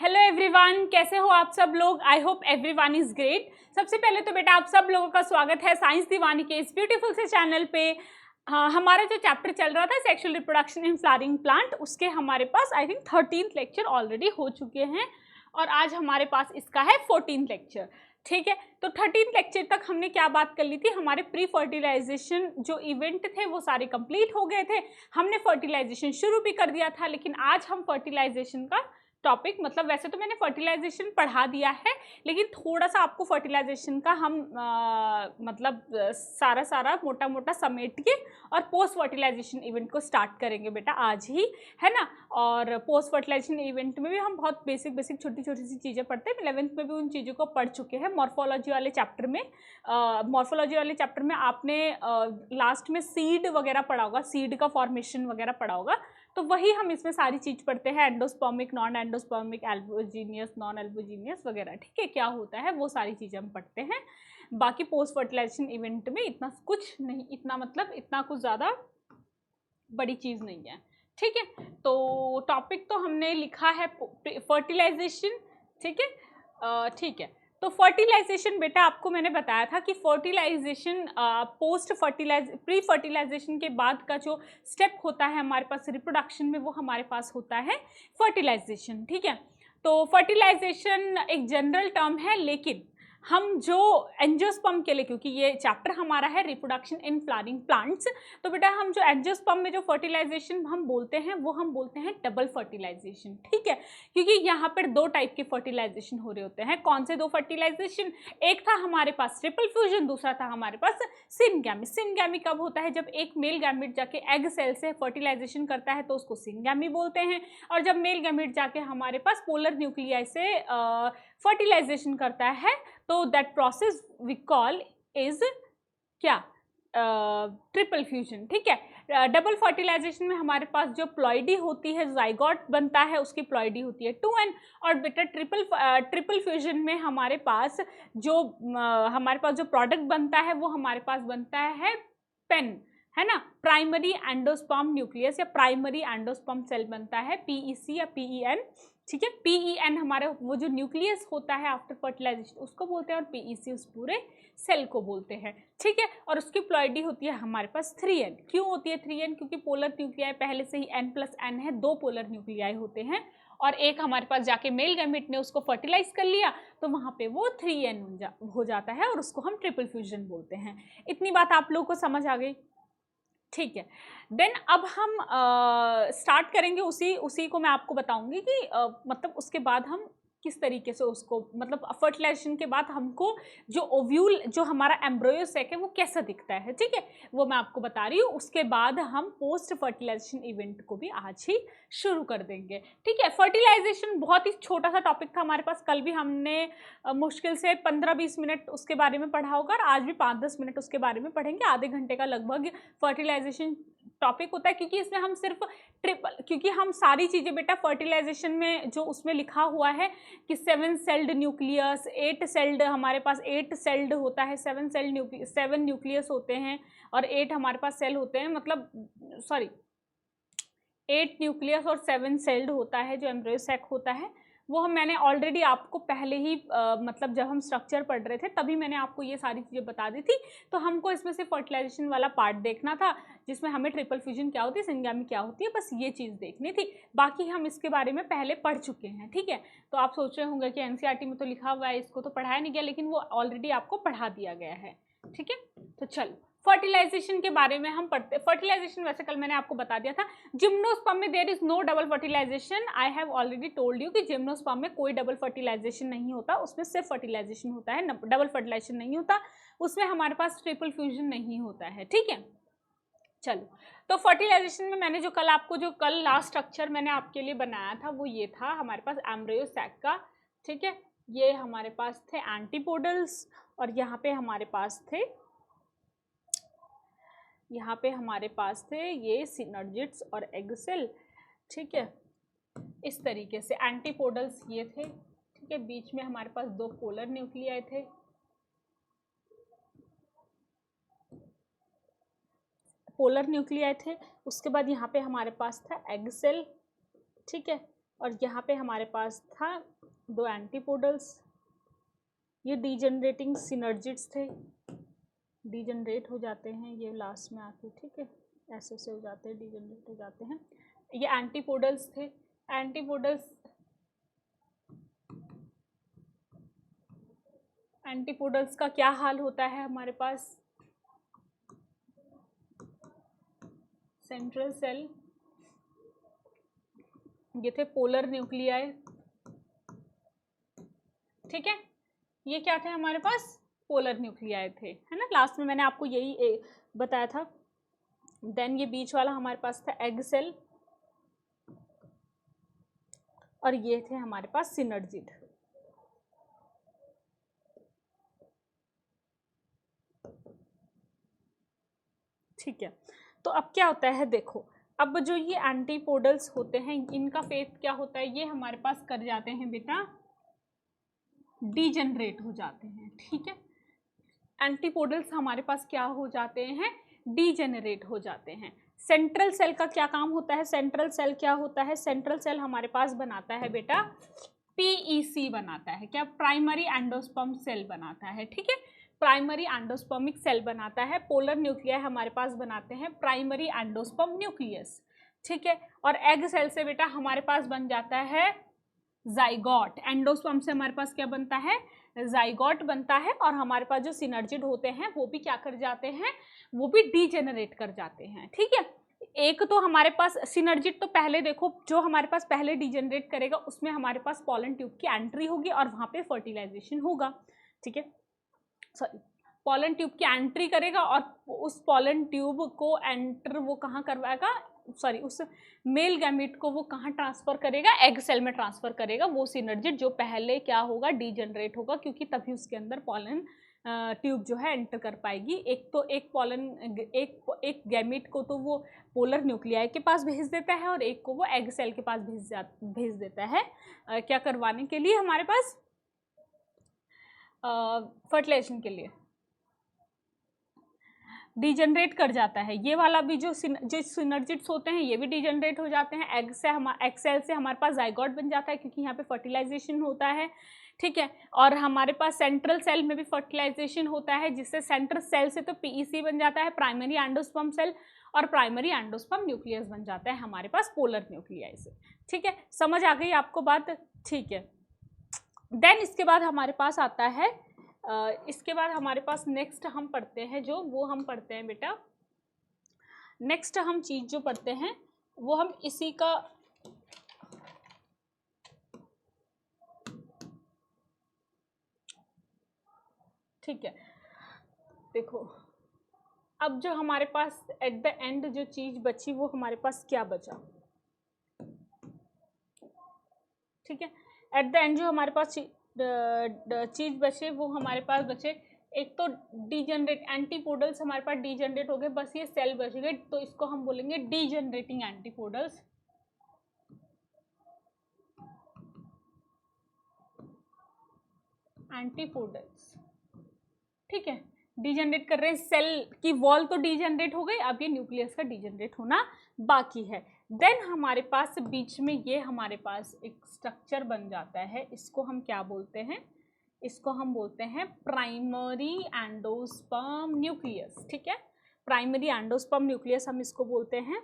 Hello everyone, कैसे हो आप सब लोग। I hope everyone is great. सबसे पहले तो बेटा आप सब लोगों का स्वागत है साइंस दीवानी के इस ब्यूटीफुल से चैनल पे। हमारा जो चैप्टर चल रहा था sexual reproduction in flowering plant, उसके हमारे पास I think 13th lecture already हो चुके हैं और आज हमारे पास इसका है 14th लेक्चर। ठीक है, तो 13th लेक्चर तक हमने क्या बात कर ली थी, हमारे प्री फर्टिलाइजेशन जो इवेंट थे वो सारे कंप्लीट हो गए थे। हमने फर्टिलाइजेशन शुरू भी कर दिया था, लेकिन आज हम फर्टिलाइजेशन का टॉपिक, मतलब वैसे तो मैंने फर्टिलाइजेशन पढ़ा दिया है, लेकिन थोड़ा सा आपको फर्टिलाइजेशन का हम सारा मोटा मोटा समेट के और पोस्ट फर्टिलाइजेशन इवेंट को स्टार्ट करेंगे बेटा आज ही, है ना। और पोस्ट फर्टिलाइजेशन इवेंट में भी हम बहुत बेसिक छोटी छोटी सी चीज़ें पढ़ते हैं। 11th में भी उन चीज़ों को पढ़ चुके हैं। मॉर्फोलॉजी वाले चैप्टर में आपने लास्ट में सीड वगैरह पढ़ा होगा, सीड का फॉर्मेशन वगैरह पढ़ा होगा, तो वही हम इसमें सारी चीज पढ़ते हैं। एंडोस्पर्मिक, नॉन एंडोस्पर्मिक, एल्बोजीनियस, नॉन एल्बोजीनियस वगैरह, ठीक है, क्या होता है वो सारी चीजें हम पढ़ते हैं। बाकी पोस्ट फर्टिलाइजेशन इवेंट में इतना कुछ नहीं, इतना कुछ ज़्यादा बड़ी चीज़ नहीं है, ठीक है। तो टॉपिक तो हमने लिखा है फर्टिलाइजेशन, ठीक है, ठीक है। तो फर्टिलाइजेशन बेटा आपको मैंने बताया था कि फर्टिलाइजेशन प्री फर्टिलाइजेशन के बाद का जो स्टेप होता है हमारे पास रिप्रोडक्शन में, वो हमारे पास होता है फर्टिलाइजेशन, ठीक है। तो फर्टिलाइजेशन एक जनरल टर्म है, लेकिन हम जो एंजियोस्पर्म के लिए, क्योंकि ये चैप्टर हमारा है रिप्रोडक्शन इन फ्लावरिंग प्लांट्स, तो बेटा हम जो एंजियोस्पर्म में जो फर्टिलाइजेशन हम बोलते हैं वो हम बोलते हैं डबल फर्टिलाइजेशन, ठीक है। क्योंकि यहाँ पर दो टाइप के फर्टिलाइजेशन हो रहे होते हैं। कौन से दो फर्टिलाइजेशन? एक था हमारे पास ट्रिपल फ्यूजन, दूसरा था हमारे पास सिनगैमी। सिनगैमी कब होता है? जब एक मेल गैमेट जाके एग सेल से फर्टिलाइजेशन करता है तो उसको सिनगैमी बोलते हैं, और जब मेल गैमेट जाके हमारे पास पोलर न्यूक्लियाई से फर्टिलाइजेशन करता है तो that process we call is क्या? ट्रिपल फ्यूजन, ठीक है। डबल फर्टिलाइजेशन में हमारे पास जो प्लॉइडी होती है, जाइगोट बनता है, उसकी प्लॉइडी होती है 2n। और बेटा ट्रिपल फ्यूजन में हमारे पास जो प्रोडक्ट बनता है वो हमारे पास बनता है पेन, है ना, प्राइमरी एंडोस्पर्म न्यूक्लियस या प्राइमरी एंडोस्पर्म सेल बनता है, PEC या PEN, ठीक है। PEN हमारे वो जो न्यूक्लियस होता है आफ्टर फर्टिलाइजेशन उसको बोलते हैं, और PEC उस पूरे सेल को बोलते हैं, ठीक है। और उसकी प्लॉइडी होती है हमारे पास 3n। क्यों होती है 3n? क्योंकि पोलर न्यूक्लियाई पहले से ही n+n है, दो पोलर न्यूक्लियाई होते हैं, और एक हमारे पास जाके मेल गैमेट ने उसको फर्टिलाइज कर लिया तो वहाँ पे वो 3n हो जाता है, और उसको हम ट्रिपल फ्यूजन बोलते हैं। इतनी बात आप लोगों को समझ आ गई, ठीक है। देन अब हम स्टार्ट करेंगे, उसी को मैं आपको बताऊंगी कि मतलब उसके बाद हम किस तरीके से उसको, मतलब फर्टिलाइजेशन के बाद हमको जो ओव्यूल, जो हमारा एम्ब्रियो सेक है वो कैसा दिखता है, ठीक है, वो मैं आपको बता रही हूँ। उसके बाद हम पोस्ट फर्टिलाइजेशन इवेंट को भी आज ही शुरू कर देंगे, ठीक है। फर्टिलाइजेशन बहुत ही छोटा सा टॉपिक था हमारे पास, कल भी हमने मुश्किल से 15-20 मिनट उसके बारे में पढ़ा होगा, और आज भी 5-10 मिनट उसके बारे में पढ़ेंगे। आधे घंटे का लगभग फर्टिलाइजेशन टॉपिक होता है, क्योंकि इसमें हम सिर्फ क्योंकि हम सारी चीज़ें बेटा फर्टिलाइजेशन में जो उसमें लिखा हुआ है कि 7 सेल्ड न्यूक्लियस, 8 सेल्ड, हमारे पास 8 सेल्ड होता है, 7 न्यूक्लियस होते हैं और 8 हमारे पास सेल होते हैं, मतलब सॉरी 8 न्यूक्लियस और 7 सेल्ड होता है जो एम्ब्रियो सैक होता है। वो मैंने ऑलरेडी आपको पहले ही मतलब जब हम स्ट्रक्चर पढ़ रहे थे तभी मैंने आपको ये सारी चीज़ें बता दी थी। तो हमको इसमें से फर्टिलाइजेशन वाला पार्ट देखना था, जिसमें हमें ट्रिपल फ्यूजन क्या होती है, सिनगैमी क्या होती है, बस ये चीज़ देखनी थी। बाकी हम इसके बारे में पहले पढ़ चुके हैं, ठीक है। तो आप सोच रहे होंगे कि NCERT में तो लिखा हुआ है, इसको तो पढ़ाया नहीं गया, लेकिन वो ऑलरेडी आपको पढ़ा दिया गया है, ठीक है। तो चलो फर्टिलाइजेशन के बारे में हम पढ़ते। फर्टिलाइजेशन वैसे कल मैंने आपको बता दिया था। जिम्नोस्पर्म में there is no double fertilisation. I have already told you कि जिम्नोस्पर्म में कोई डबल फर्टिलाइजेशन नहीं होता, उसमें सिर्फ फर्टिलाइजेशन होता है, डबल फर्टिलाइजेशन नहीं होता, उसमें हमारे पास ट्रिपल फ्यूजन नहीं होता है, ठीक है। चलो, तो फर्टिलाइजेशन में मैंने जो कल लास्ट स्ट्रक्चर मैंने आपके लिए बनाया था वो ये था हमारे पास एम्ब्रियो सैक का, ठीक है। ये हमारे पास थे एंटीपोडल्स, और यहाँ पे हमारे पास थे ये सिनर्जिड्स और एग सेल, ठीक है। इस तरीके से एंटीपोडल्स ये थे, ठीक है। बीच में हमारे पास दो पोलर न्यूक्लियाई थे, उसके बाद यहाँ पे हमारे पास था एग सेल, ठीक है। और यहाँ पे हमारे पास था दो एंटीपोडल्स, ये डीजनरेटिंग सिनर्जिड्स थे, डीजनरेट हो जाते हैं ये लास्ट में आके, ठीक है, ऐसे हो जाते हैं, डीजनरेट हो जाते हैं। ये एंटीपोडल्स थे, एंटीपोडल्स का क्या हाल होता है हमारे पास, सेंट्रल सेल, ये थे पोलर न्यूक्लियाई, ठीक है, ये क्या थे हमारे पास, पोलर न्यूक्लियाई थे, है ना, लास्ट में मैंने आपको यही बताया था। देन ये बीच वाला हमारे पास था एग सेल, और ये थे हमारे पास सिनर्जिड। ठीक है, तो अब क्या होता है, देखो अब जो ये एंटीपोडल्स होते हैं इनका फेट क्या होता है, ये हमारे पास कर जाते हैं बेटा डीजनरेट हो जाते हैं, ठीक है, एंटीपोडल्स हमारे पास क्या हो जाते हैं, डीजेनरेट हो जाते हैं। सेंट्रल सेल का क्या काम होता है, सेंट्रल सेल क्या होता है, सेंट्रल सेल हमारे पास बनाता है बेटा पीईसी बनाता है, क्या, प्राइमरी एंडोस्पर्म सेल बनाता है, ठीक है, प्राइमरी एंडोस्पर्मिक सेल बनाता है। पोलर न्यूक्लियाई हमारे पास बनाते हैं प्राइमरी एंडोस्पर्म न्यूक्लियस, ठीक है, और एग सेल से बेटा हमारे पास बन जाता है जाइगोट, एंडोस्पर्म से हमारे पास क्या बनता है, जाइगोट बनता है, और हमारे पास जो सिनर्जिड होते हैं वो भी क्या कर जाते हैं, वो भी डीजेनरेट कर जाते हैं, ठीक है। एक तो हमारे पास सिनर्जिड, तो पहले देखो जो हमारे पास पहले डीजेनरेट करेगा उसमें हमारे पास पॉलन ट्यूब की एंट्री होगी और वहां पे फर्टिलाइजेशन होगा, ठीक है, सॉरी, पॉलन ट्यूब की एंट्री करेगा और उस पॉलन ट्यूब को एंटर वो कहाँ करवाएगा, सॉरी, उस मेल गैमीट को वो कहाँ ट्रांसफर करेगा, एग सेल में ट्रांसफर करेगा, वो सिनर्जिड जो पहले क्या होगा, डीजनरेट होगा, क्योंकि तभी उसके अंदर पॉलन ट्यूब जो है एंटर कर पाएगी। एक तो एक पॉलन एक गैमीट को तो वो पोलर न्यूक्लियाई के पास भेज देता है और एक को वो एग सेल के पास भेज देता है, क्या करवाने के लिए, हमारे पास फर्टिलाइजेशन के लिए, डीजनरेट कर जाता है। ये वाला भी जो सिनर्जिड्स होते हैं ये भी डीजनरेट हो जाते हैं, एग सेल से हमारे पास जाइगोट बन जाता है क्योंकि यहाँ पे फर्टिलाइजेशन होता है, ठीक है, और हमारे पास सेंट्रल सेल में भी फर्टिलाइजेशन होता है, जिससे सेंट्रल सेल से तो पीईसी बन जाता है, प्राइमरी एंडोस्पर्म सेल, और प्राइमरी एंडोस्पर्म न्यूक्लियस बन जाता है हमारे पास पोलर न्यूक्लियाई से, ठीक है, समझ आ गई आपको बात, ठीक है। देन इसके बाद हमारे पास आता है, इसके बाद हमारे पास नेक्स्ट हम पढ़ते हैं जो, वो हम पढ़ते हैं बेटा, नेक्स्ट हम चीज जो पढ़ते हैं वो हम इसी का, ठीक है, देखो अब जो हमारे पास एट द एंड जो चीज बची वो हमारे पास क्या बचा, ठीक है, एट द एंड जो हमारे पास चीज बचे वो हमारे पास बचे, एक तो डीजनरेट एंटीपोडल्स हमारे पास डीजनरेट हो गए, बस ये सेल बच गए, तो इसको हम बोलेंगे डीजनरेटिंग एंटीपोडल्स, ठीक है, डीजनरेट कर रहे हैं, सेल की वॉल तो डीजनरेट हो गई, अब ये न्यूक्लियस का डीजनरेट होना बाकी है। देन हमारे पास बीच में ये हमारे पास एक स्ट्रक्चर बन जाता है, इसको हम क्या बोलते हैं, इसको हम बोलते हैं प्राइमरी एंडोस्पर्म न्यूक्लियस, ठीक है, प्राइमरी एंडोस्पर्म न्यूक्लियस हम इसको बोलते हैं,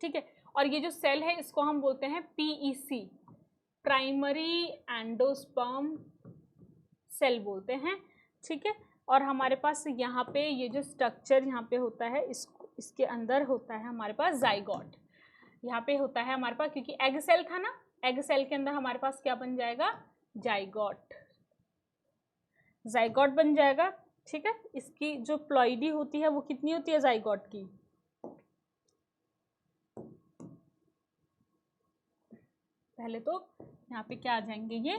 ठीक है, और ये जो सेल है इसको हम बोलते हैं पीईसी, प्राइमरी एंडोस्पर्म सेल बोलते हैं, ठीक है, और हमारे पास यहाँ पे ये जो स्ट्रक्चर यहाँ पे होता है इसके अंदर होता है हमारे पास जाइगोट, यहाँ पे होता है हमारे पास, क्योंकि एग सेल था ना, एग सेल के अंदर हमारे पास क्या बन जाएगा, जाइगोट, जाइगोट बन जाएगा, ठीक है, इसकी जो प्लॉइडी होती है वो कितनी होती है जाइगोट की, पहले तो यहाँ पे क्या आ जाएंगे ये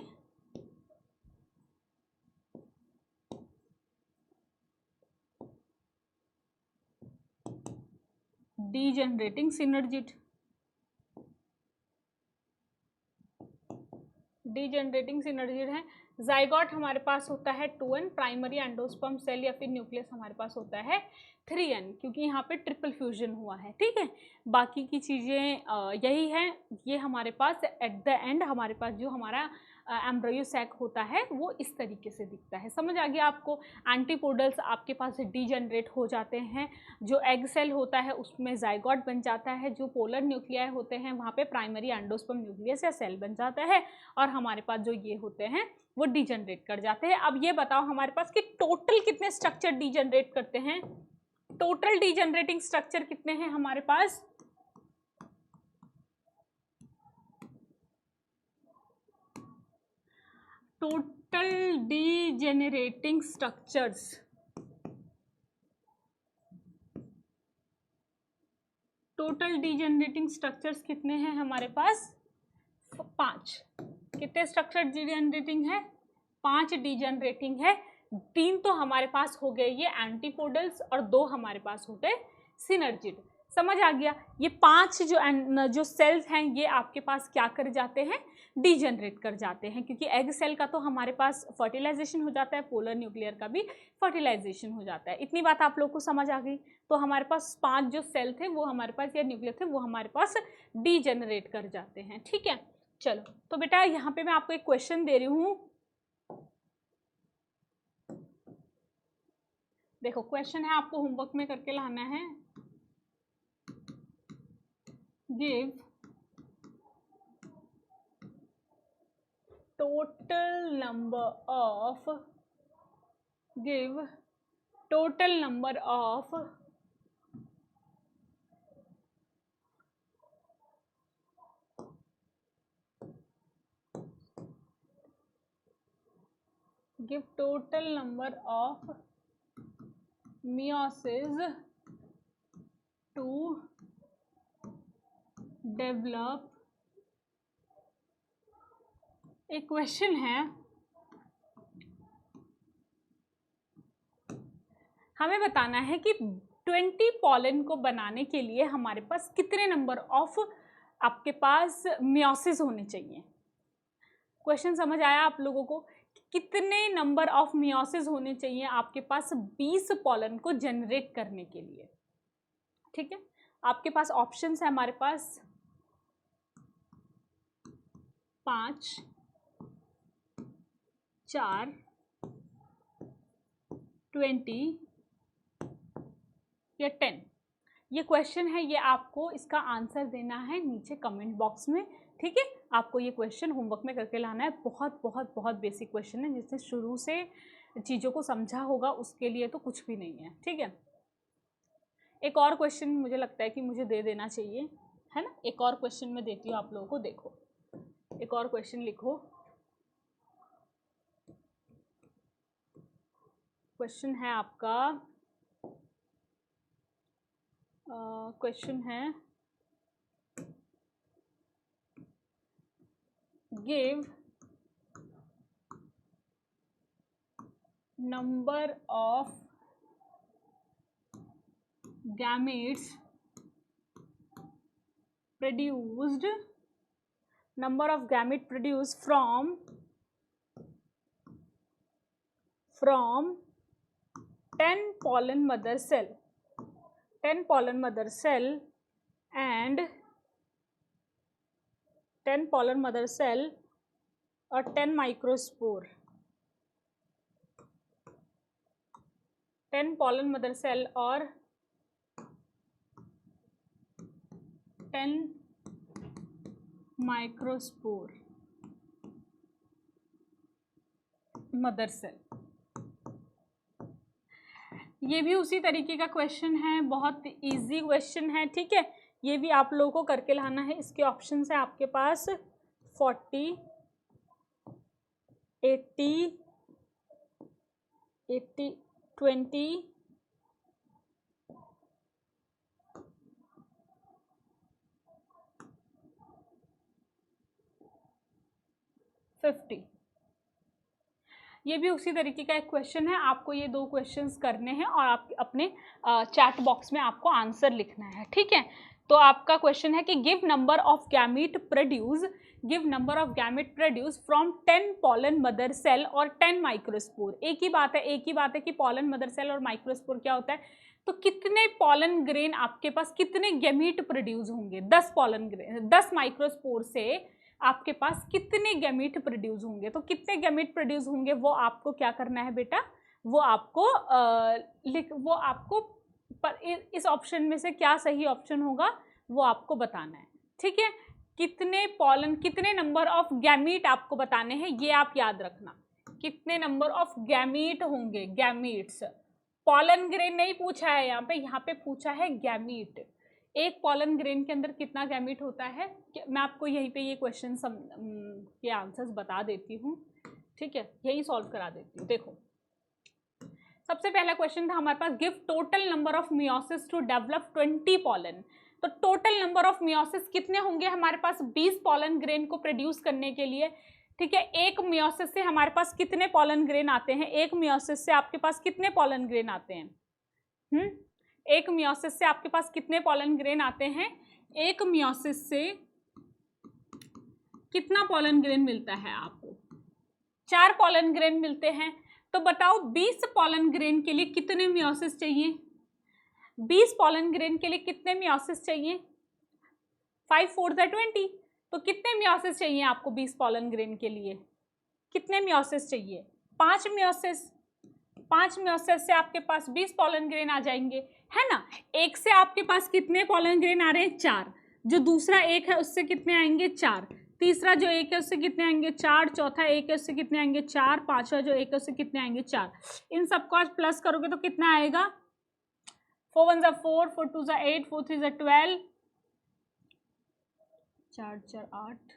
डीजनरेटिंग सिनर्जिड, डीजनरेटिंग सिनर्जिड है। जाइगोट हमारे पास होता है 2n, प्राइमरी एंडोस्पर्म सेल या फिर न्यूक्लियस हमारे पास होता है 3n, क्योंकि यहाँ पे ट्रिपल फ्यूजन हुआ है, ठीक है, बाकी की चीज़ें यही हैं। ये हमारे पास एट द एंड हमारे पास जो हमारा एम्ब्रियो सैक होता है वो इस तरीके से दिखता है। समझ आ गया आपको। एंटीपोडल्स आपके पास डीजनरेट हो जाते हैं, जो एग सेल होता है उसमें जाइगोट बन जाता है, जो पोलर न्यूक्लियाई होते हैं वहाँ पे प्राइमरी एंडोस्पर्म न्यूक्लियस या सेल बन जाता है, और हमारे पास जो ये होते हैं वो डीजनरेट कर जाते हैं। अब ये बताओ हमारे पास कि टोटल कितने स्ट्रक्चर डीजनरेट करते हैं, टोटल डीजनरेटिंग स्ट्रक्चर कितने हैं हमारे पास? टोटल डीजेनरेटिंग स्ट्रक्चर्स, टोटल डीजेनरेटिंग स्ट्रक्चर्स कितने हैं हमारे पास? 5। कितने स्ट्रक्चर डीजेनरेटिंग है? 5 डीजेनरेटिंग है। 3 तो हमारे पास हो गए ये एंटीपोडल्स और 2 हमारे पास हो गए सिनर्जिड। समझ आ गया। ये 5 जो सेल्स हैं ये आपके पास क्या कर जाते हैं? डीजनरेट कर जाते हैं, क्योंकि एग सेल का तो हमारे पास फर्टिलाइजेशन हो जाता है, पोलर न्यूक्लियर का भी फर्टिलाइजेशन हो जाता है। इतनी बात आप लोग को समझ आ गई। तो हमारे पास 5 जो सेल थे वो हमारे पास, या न्यूक्लियर थे वो हमारे पास डीजनरेट कर जाते हैं। ठीक है, चलो तो बेटा यहाँ पे मैं आपको एक क्वेश्चन दे रही हूँ। देखो क्वेश्चन है, आपको होमवर्क में करके लाना है। Give total number of meiosis to develop। एक क्वेश्चन है, हमें बताना है कि 20 पॉलन को बनाने के लिए हमारे पास कितने नंबर ऑफ आपके पास मियोसिस होने चाहिए। क्वेश्चन समझ आया आप लोगों को? कितने नंबर ऑफ मियोसिस होने चाहिए आपके पास 20 पॉलन को जनरेट करने के लिए। ठीक है, आपके पास ऑप्शंस है हमारे पास 5, 4, 20 या 10। ये क्वेश्चन है, ये आपको इसका आंसर देना है नीचे कमेंट बॉक्स में। ठीक है, आपको ये क्वेश्चन होमवर्क में करके लाना है। बहुत बहुत बहुत बेसिक क्वेश्चन है, जिसने शुरू से चीज़ों को समझा होगा उसके लिए तो कुछ भी नहीं है। ठीक है, एक और क्वेश्चन मुझे लगता है कि मुझे दे देना चाहिए, है ना। एक और क्वेश्चन मैं देती हूँ आप लोगों को। देखो एक और क्वेश्चन लिखो। क्वेश्चन है आपका, क्वेश्चन है give number of gametes produced, number of gamete produced from 10 pollen mother cell, 10 pollen mother cell and 10 pollen mother cell और 10 microspore, 10 pollen mother cell और 10 माइक्रोस्पोर मदर सेल। ये भी उसी तरीके का क्वेश्चन है, बहुत इजी क्वेश्चन है। ठीक है, ये भी आप लोगों को करके लाना है। इसके ऑप्शंस है आपके पास 40, 80, 20, 50। ये भी उसी तरीके का एक क्वेश्चन है। आपको ये 2 क्वेश्चंस करने हैं और आप अपने चैट बॉक्स में आपको आंसर लिखना है। ठीक है, तो आपका क्वेश्चन है कि give number of gamete produce from 10 pollen mother cell और 10 माइक्रोस्पोर। एक ही बात है कि पॉलन मदर सेल और माइक्रोस्पोर क्या होता है। तो कितने पॉलन ग्रेन आपके पास, कितने गैमीट प्रोड्यूस होंगे? 10 पॉलन ग्रेन, 10 माइक्रोस्पोर से आपके पास कितने गैमीट प्रोड्यूस होंगे। तो कितने गैमीट प्रोड्यूस होंगे वो आपको क्या करना है बेटा, वो आपको इस ऑप्शन में से क्या सही ऑप्शन होगा वो आपको बताना है। ठीक है, कितने पॉलन, कितने नंबर ऑफ गैमीट आपको बताने हैं, ये आप याद रखना। कितने नंबर ऑफ गैमीट होंगे, गैमीट्स। पॉलन ग्रेन नहीं पूछा है यहाँ पे पूछा है गैमीट। एक पॉलन ग्रेन के अंदर कितना गैमीट होता है, मैं आपको यहीं पे ये क्वेश्चन के आंसर्स बता देती हूँ। ठीक है, यही सॉल्व करा देती हूँ। देखो, सबसे पहला क्वेश्चन था हमारे पास, give total number of meiosis to develop 20 pollen. तो टोटल नंबर ऑफ मियोसिस कितने होंगे हमारे पास 20 पॉलन ग्रेन को प्रोड्यूस करने के लिए। ठीक है, एक मियोसिस से हमारे पास कितने पॉलन ग्रेन आते हैं, एक मियोसिस से आपके पास कितने पॉलन ग्रेन आते हैं, एक मियोसिस से आपके पास कितने पॉलन ग्रेन आते हैं, एक मियोसिस से कितना पॉलन ग्रेन मिलता है आपको, 4 पॉलन ग्रेन मिलते हैं। तो बताओ 20 पॉलन ग्रेन के लिए कितने मियोसिस चाहिए, 20 पॉलन ग्रेन के लिए कितने मियोसिस चाहिए, 5 4 20। तो कितने मियोसिस चाहिए आपको 20 पॉलन ग्रेन के लिए, कितने मियोसिस चाहिए, 5 मियोसिस। 5 मियोसिस से आपके पास 20 पॉलन ग्रेन आ जाएंगे, है ना। एक से आपके पास कितने पॉलन ग्रेन आ रहे हैं, 4। जो दूसरा एक है उससे कितने आएंगे, 4। तीसरा जो एक है उससे कितने आएंगे, 4। चौथा एक है उससे कितने आएंगे, 4। पांचवा जो एक है उससे कितने आएंगे, 4। इन सबको आज प्लस करोगे तो कितना आएगा, 4 1 4, 4 2 8, 4 3 12, 4 4 8।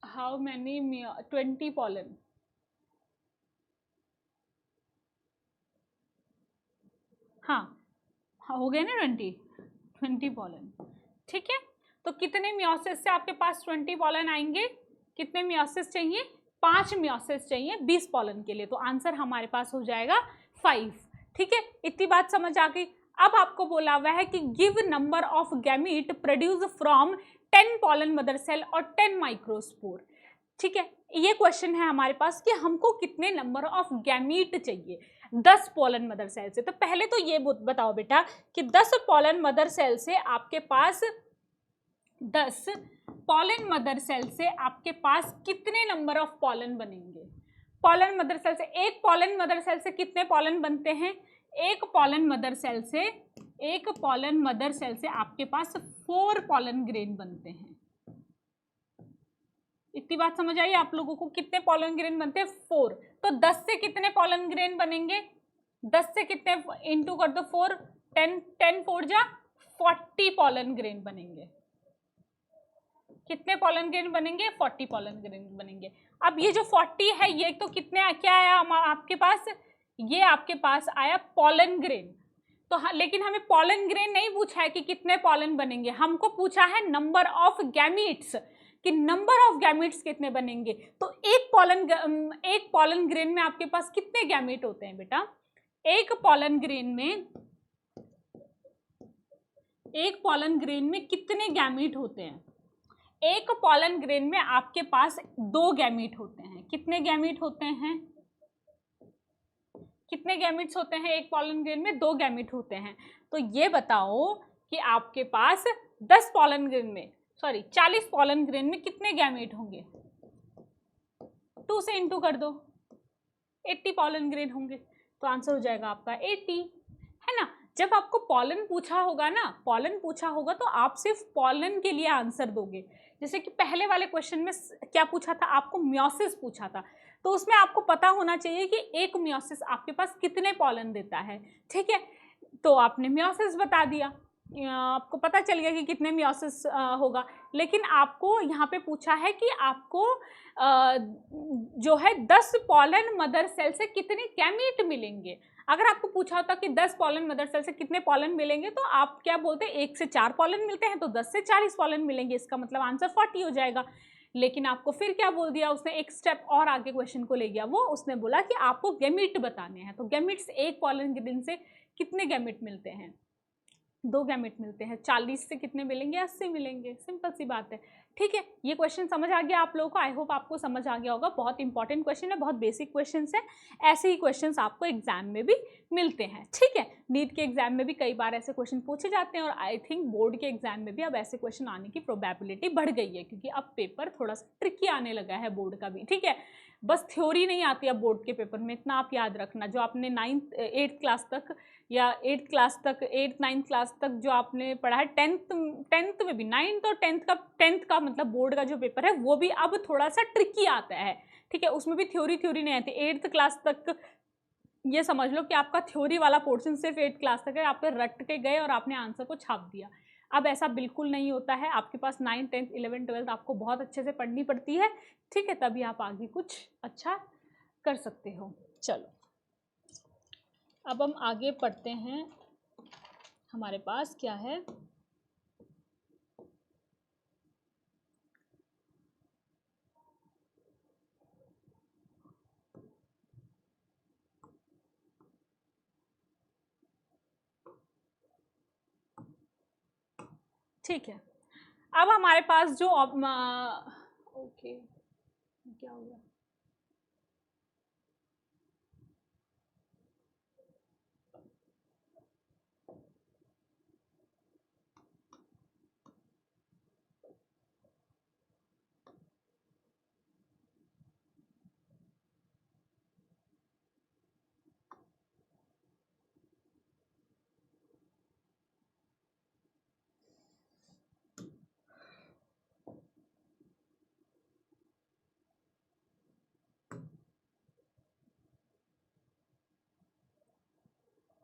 हाउ मैनी 20 पॉलन, हाँ हो गए ना 20 पॉलन। ठीक है, तो कितने मियोसिस से आपके पास 20 पॉलन आएंगे, कितने मियोसिस चाहिए, 5 मियोसिस चाहिए 20 पॉलन के लिए। तो आंसर हमारे पास हो जाएगा 5। ठीक है, इतनी बात समझ आ गई। अब आपको बोला हुआ है कि give number of gamete produce from 10 pollen mother cell और 10 माइक्रोस्पोर। ठीक है, ये क्वेश्चन है हमारे पास कि हमको कितने नंबर ऑफ गैमीट चाहिए 10 पॉलन मदर सेल से। तो पहले तो ये बताओ बेटा कि 10 पॉलन मदर सेल से आपके पास 10 पॉलन मदर सेल से आपके पास कितने नंबर ऑफ पॉलन बनेंगे। पॉलन मदर सेल से, एक पॉलन मदर सेल से कितने पॉलन बनते हैं, एक पॉलन मदर सेल से आपके पास 4 पॉलन ग्रेन बनते हैं। इतनी बात समझ आई आप लोगों को, कितने पॉलन ग्रेन बनते हैं, 4। तो 10 से कितने पॉलन ग्रेन बनेंगे, 10 से कितने इंटू कर दो 4, 10 4 जा 40 पॉलन ग्रेन बनेंगे। कितने पॉलन ग्रेन बनेंगे, 40 पॉलन ग्रेन बनेंगे। अब ये जो 40 है ये तो कितने क्या आया आपके पास, ये आपके पास आया पॉलन ग्रेन। तो हाँ, लेकिन हमें पॉलन ग्रेन नहीं पूछा है कि कितने पॉलन बनेंगे, हमको पूछा है नंबर ऑफ गैमीट्स, कि नंबर ऑफ गैमीट्स कितने बनेंगे। तो एक पॉलन ग्रेन में आपके पास कितने गैमीट होते हैं बेटा, एक पॉलन ग्रेन में कितने गैमीट होते हैं। एक पॉलन ग्रेन में आपके पास 2 गैमीट होते हैं। कितने गैमीट होते हैं, कितने गैमीट्स होते हैं एक पॉलन ग्रेन में, 2 गैमीट होते हैं। तो ये बताओ कि आपके पास 10 पॉलन ग्रेन में 40 पॉलन ग्रेन में कितने गैमीट होंगे, 2 से इंटू कर दो, 80 पॉलन ग्रेन होंगे। तो आंसर हो जाएगा आपका 80, है ना। जब आपको पॉलन पूछा होगा तो आप सिर्फ पॉलन के लिए आंसर दोगे। जैसे कि पहले वाले क्वेश्चन में क्या पूछा था, आपको मियोसिस पूछा था, तो उसमें आपको पता होना चाहिए कि एक मियोसिस आपके पास कितने पॉलन देता है। ठीक है, तो आपने मियोसिस बता दिया, आपको पता चल गया कि कितने मियोसिस होगा। लेकिन आपको यहाँ पे पूछा है कि आपको जो है 10 पॉलन मदर सेल से कितने गैमीट मिलेंगे। अगर आपको पूछा होता कि 10 पॉलन मदर सेल से कितने पॉलन मिलेंगे तो आप क्या बोलते, 1 से 4 पॉलन मिलते हैं तो 10 से 40 पॉलन मिलेंगे, इसका मतलब आंसर 40 हो जाएगा। लेकिन आपको फिर क्या बोल दिया उसने, एक स्टेप और आगे क्वेश्चन को ले गया, वो उसने बोला कि आपको गैमीट बताने हैं। तो गैमीट्स, एक पॉलन ग्रेन से कितने गैमीट मिलते हैं, 2 गैमेट मिलते हैं, 40 से कितने मिलेंगे? 80 मिलेंगे, सिंपल सी बात है। ठीक है, ये क्वेश्चन समझ आ गया आप लोगों को? आई होप आपको समझ आ गया होगा। बहुत इंपॉर्टेंट क्वेश्चन है, बहुत बेसिक क्वेश्चन है। ऐसे ही क्वेश्चंस आपको एग्जाम में भी मिलते हैं। ठीक है, नीट के एग्जाम में भी कई बार ऐसे क्वेश्चन पूछे जाते हैं और आई थिंक बोर्ड के एग्जाम में भी अब ऐसे क्वेश्चन आने की प्रोबेबिलिटी बढ़ गई है, क्योंकि अब पेपर थोड़ा सा ट्रिकी आने लगा है बोर्ड का भी। ठीक है, बस थ्योरी नहीं आती अब बोर्ड के पेपर में, इतना आप याद रखना। जो आपने 8th क्लास तक या 8th क्लास तक 8th 9th क्लास तक जो आपने पढ़ा है, 10th में भी 9th और 10th का मतलब बोर्ड का जो पेपर है वो भी अब थोड़ा सा ट्रिकी आता है। ठीक है, उसमें भी थ्योरी नहीं आती। 8th क्लास तक ये समझ लो कि आपका थ्योरी वाला पोर्शन सिर्फ 8th क्लास तक है, आप पे रट के गए और आपने आंसर को छाप दिया। अब ऐसा बिल्कुल नहीं होता है, आपके पास 9th 10th 11th 12th आपको बहुत अच्छे से पढ़नी पड़ती है। ठीक है, तभी आप आगे कुछ अच्छा कर सकते हो। चलो अब हम आगे पढ़ते हैं, हमारे पास क्या है। ठीक है, अब हमारे पास जो ओके क्या हो गया?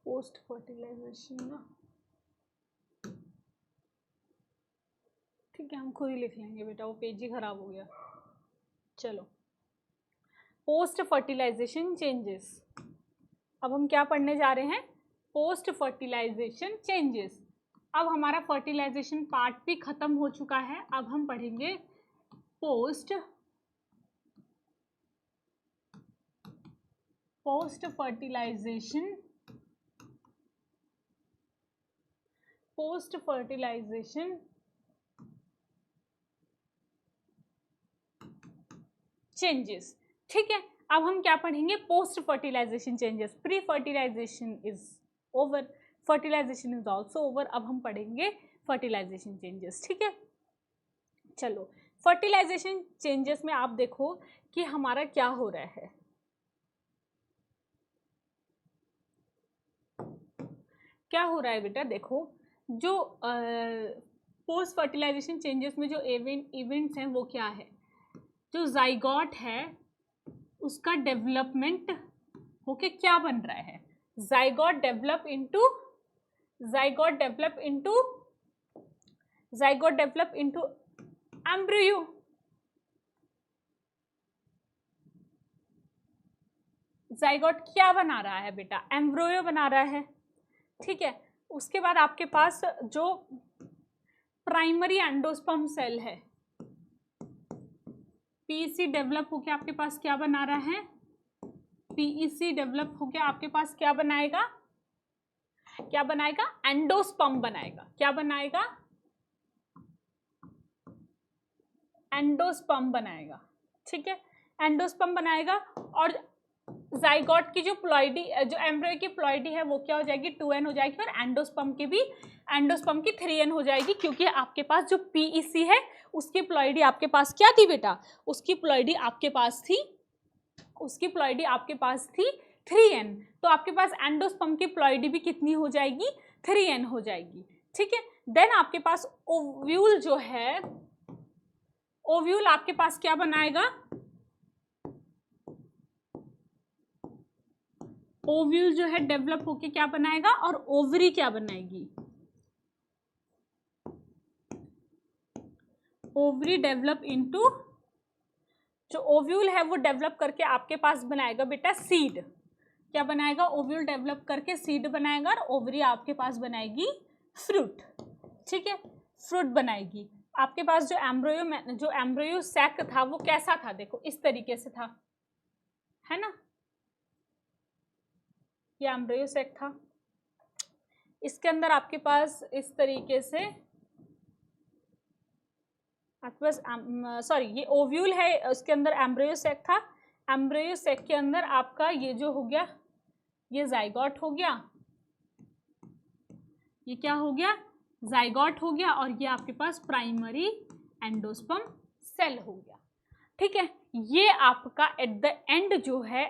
पोस्ट फर्टिलाइजेशन ना, ठीक है हम खुद ही लिख लेंगे बेटा, वो पेज ही खराब हो गया। चलो, पोस्ट फर्टिलाइजेशन चेंजेस। अब हम क्या पढ़ने जा रहे हैं? Post fertilization changes. अब हमारा फर्टिलाइजेशन पार्ट भी खत्म हो चुका है, अब हम पढ़ेंगे पोस्ट फर्टिलाइजेशन चेंजेस। ठीक है, अब हम क्या पढ़ेंगे? Post fertilization changes. Pre fertilization is over, fertilization is also over. अब हम पढ़ेंगे फर्टिलाइजेशन चेंजेस। ठीक है, चलो फर्टिलाइजेशन चेंजेस में आप देखो कि हमारा क्या हो रहा है। क्या हो रहा है बेटा? देखो, जो पोस्ट फर्टिलाइजेशन चेंजेस में जो इवेंट्स हैं वो क्या है? जो जाइगोट है उसका डेवलपमेंट होके क्या बन रहा है? Zygote develop into embryo. Zygote क्या बना रहा है बेटा? एम्ब्रियो बना रहा है। ठीक है, उसके बाद आपके पास जो प्राइमरी एंडोस्पर्म सेल है, पीईसी डेवलप होके आपके पास क्या बना रहा है? पीईसी डेवलप होके आपके पास क्या बनाएगा? एंडोस्पर्म बनाएगा। क्या बनाएगा? एंडोस्पर्म बनाएगा। ठीक है, एंडोस्पर्म बनाएगा और जाइगोट की जो प्लॉइडी, जो एम्ब्रियो की प्लॉइडी है वो क्या हो जाएगी? 2n हो जाएगी। और एंडोस्पर्म की 3n हो जाएगी, क्योंकि आपके पास जो पीईसी है उसकी प्लॉइडी आपके पास क्या थी बेटा? उसकी प्लॉइडी आपके पास थी 3n। तो आपके पास एंडोस्पर्म की प्लॉइडी भी कितनी हो जाएगी? 3n हो जाएगी। ठीक है, देन आपके पास ओव्यूल जो है, ओव्यूल आपके पास क्या बनाएगा? ओव्यूल जो है डेवलप होके क्या बनाएगा? और ओवरी क्या बनाएगी? ओवरी डेवलप इनटू, जो ओव्यूल है वो डेवलप करके आपके पास बनाएगा बेटा सीड। क्या बनाएगा? ओव्यूल डेवलप करके सीड बनाएगा और ओवरी आपके पास बनाएगी फ्रूट। ठीक है, फ्रूट बनाएगी। आपके पास जो एम्ब्रियो सैक था वो कैसा था? देखो इस तरीके से था, है ना? ये एम्ब्रियो सैक था। इसके अंदर आपके पास इस तरीके से आपके पास सॉरी ये ओव्यूल है, उसके अंदर एम्ब्रियो सैक था, एम्ब्रियो सैक के अंदर आपका ये जो हो गया ये जाइगोट हो गया, ये क्या हो गया जाइगोट हो गया, और ये आपके पास प्राइमरी एंडोस्पर्म सेल हो गया। ठीक है, ये आपका एट द एंड जो है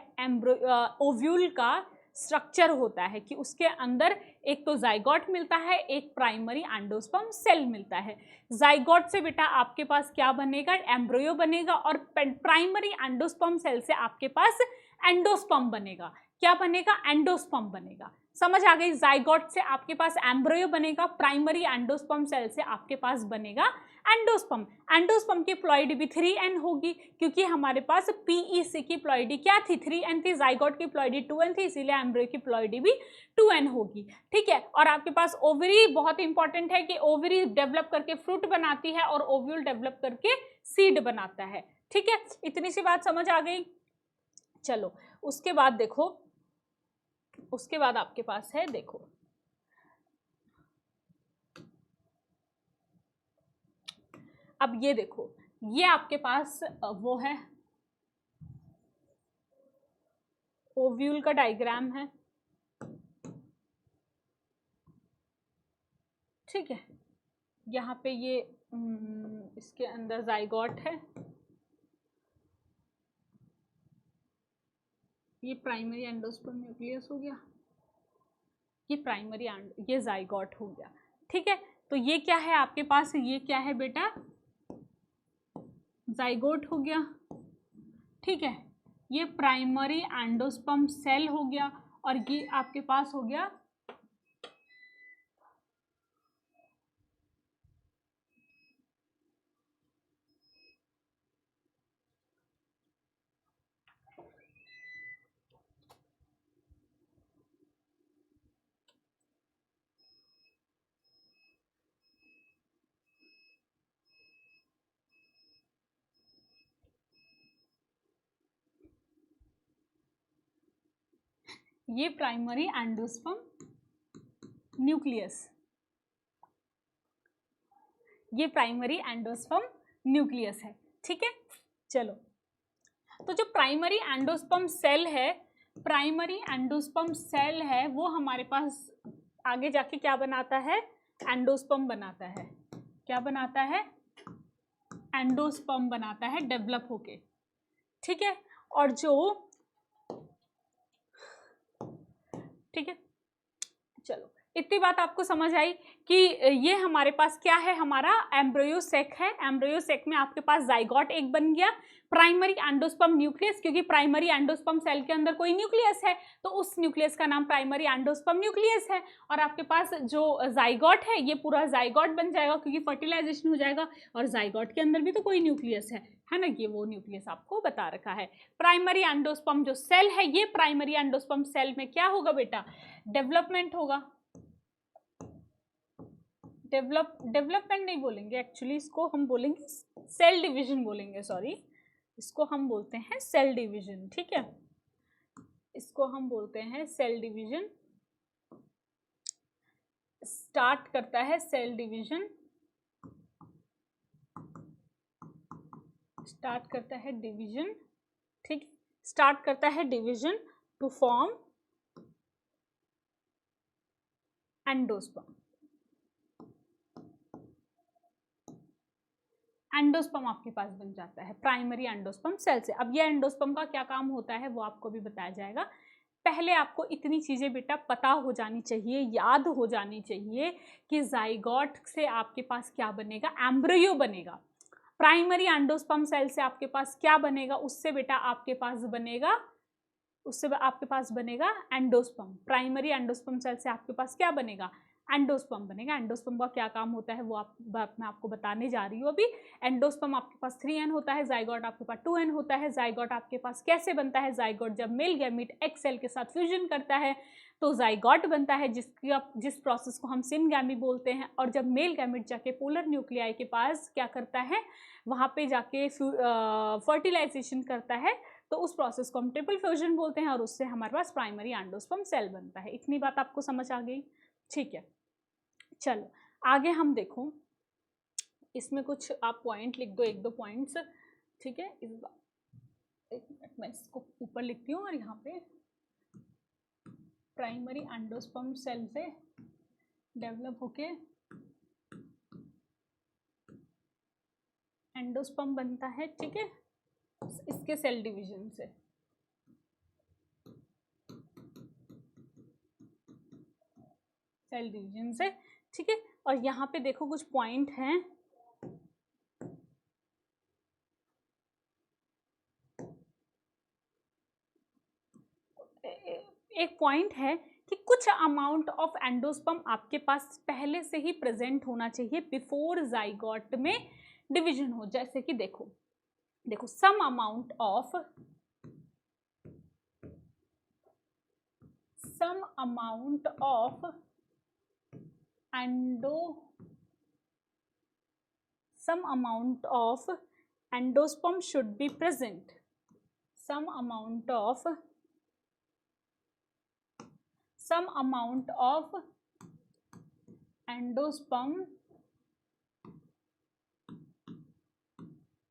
ओव्यूल का स्ट्रक्चर होता है कि उसके अंदर एक तो जाइगोट मिलता है, एक प्राइमरी एंडोस्पर्म सेल मिलता है। जाइगोट से बेटा आपके पास क्या बनेगा, एम्ब्रियो बनेगा, और प्राइमरी एंडोस्पर्म सेल से आपके पास एंडोस्पर्म बनेगा। क्या बनेगा, एंडोस्पर्म बनेगा। समझ आ गई, जाइगोट से आपके पास एम्ब्रियो बनेगा, प्राइमरी एंडोस्पर्म सेल से आपके पास बनेगा एंडोस्पर्म। एंडोस्पर्म की प्लॉइडी भी 3n होगी, क्योंकि हमारे पास PEC की प्लॉइडी क्या थी, 3n थी, जाइगोट की प्लॉइडी 2n थी, इसीलिए एम्ब्रियो की प्लॉइडी भी 2n होगी। ठीक है, और आपके पास ओवरी बहुत इंपॉर्टेंट है कि ओवरी डेवलप करके फ्रूट बनाती है और ओव्यूल डेवलप करके सीड बनाता है। ठीक है, इतनी सी बात समझ आ गई। चलो उसके बाद देखो, उसके बाद आपके पास है, देखो अब ये देखो, ये आपके पास वो है ओव्यूल का डायग्राम है। ठीक है, यहाँ पे ये इसके अंदर जाइगोट है, ये प्राइमरी एंडोस्पर्म न्यूक्लियस हो गया, ये प्राइमरी ये जाइगोट हो गया। ठीक है, तो ये क्या है आपके पास, ये क्या है बेटा, जाइगोट हो गया। ठीक है, ये प्राइमरी एंडोस्पर्म सेल हो गया, और ये आपके पास हो गया ये प्राइमरी एंडोस्पर्म न्यूक्लियस, ये प्राइमरी एंडोस्पर्म न्यूक्लियस है। ठीक है, चलो तो जो प्राइमरी एंडोस्पर्म सेल है, प्राइमरी एंडोस्पर्म सेल है, वो हमारे पास आगे जाके क्या बनाता है, एंडोस्पर्म बनाता है। क्या बनाता है, एंडोस्पर्म बनाता है डेवलप होके। ठीक है, और जो ठीक है, चलो इतनी बात आपको समझ आई कि ये हमारे पास क्या है, हमारा एम्ब्रियो सेक है। एम्ब्रियो सेक में आपके पास जाइगोट एक बन गया, प्राइमरी एंडोस्पर्म न्यूक्लियस, क्योंकि प्राइमरी एंडोस्पर्म सेल के अंदर कोई न्यूक्लियस है तो उस न्यूक्लियस का नाम प्राइमरी एंडोस्पर्म न्यूक्लियस है। और आपके पास जो जाइगोट है ये पूरा जाइगोट बन जाएगा, क्योंकि फर्टिलाइजेशन हो जाएगा, और जाइगोट के अंदर भी तो कोई न्यूक्लियस है ना, ये वो न्यूक्लियस आपको बता रखा है। प्राइमरी एंडोस्पर्म जो सेल है, ये प्राइमरी एंडोस्पर्म सेल में क्या होगा बेटा, डेवलपमेंट होगा। डेवलपमेंट नहीं बोलेंगे एक्चुअली, इसको हम बोलेंगे सेल डिवीजन बोलेंगे, सॉरी, इसको हम बोलते हैं सेल डिवीजन। ठीक है, इसको हम बोलते हैं सेल डिवीजन। स्टार्ट करता है सेल डिवीजन, स्टार्ट करता है डिवीजन। ठीक, स्टार्ट करता है division to form endosperm. Endosperm आपके पास बन जाता है प्राइमरी एंडोस्पर्म सेल से। अब ये एंडोस्पर्म का क्या काम होता है वो आपको भी बताया जाएगा। पहले आपको इतनी चीज़ें बेटा पता हो जानी चाहिए, याद हो जानी चाहिए कि जाइगोट से आपके पास क्या बनेगा, एम्ब्रियो बनेगा। प्राइमरी एंडोस्पर्म सेल से आपके पास क्या बनेगा, उससे बेटा आपके पास बनेगा, उससे आपके पास बनेगा एंडोस्पर्म। प्राइमरी एंडोस्पर्म सेल से आपके पास क्या बनेगा, एंडोस्पर्म बनेगा। एंडोस्पर्म का क्या काम होता है वो मैं आपको बताने जा रही हूँ अभी। एंडोस्पर्म आपके पास 3n होता है, जाइगोट आपके पास 2n होता है। जाइगोट आपके पास कैसे बनता है, जाइगोट जब मेल गैमीट एग सेल के साथ फ्यूजन करता है तो जाइगोट बनता है, जिस प्रोसेस को हम सिनगैमी बोलते हैं। और जब मेल गैमीट जाके पोलर न्यूक्लियाई के पास क्या करता है, वहाँ पे जाके फर्टिलाइजेशन करता है, तो उस प्रोसेस को हम ट्रिपल फ्यूजन बोलते हैं, और उससे हमारे पास प्राइमरी एंडोस्पर्म सेल बनता है। इतनी बात आपको समझ आ गई। ठीक है, चलो आगे हम देखो, इसमें कुछ आप पॉइंट लिख दो, एक दो पॉइंट्स, ठीक है। इस बार एक मिनट मैं इसको ऊपर लिखती हूँ, और यहाँ पे प्राइमरी एंडोस्पर्म सेल से डेवलप होके एंडोस्पर्म बनता है, ठीक है, इसके सेल डिवीजन से। सेल डिवीजन से, ठीक है। और यहाँ पे देखो कुछ पॉइंट हैं, एक पॉइंट है कि कुछ अमाउंट ऑफ एंडोस्पर्म आपके पास पहले से ही प्रेजेंट होना चाहिए बिफोर जाइगोट में डिवीजन हो। जैसे कि देखो some amount of endosperm should be present. Some amount of endosperm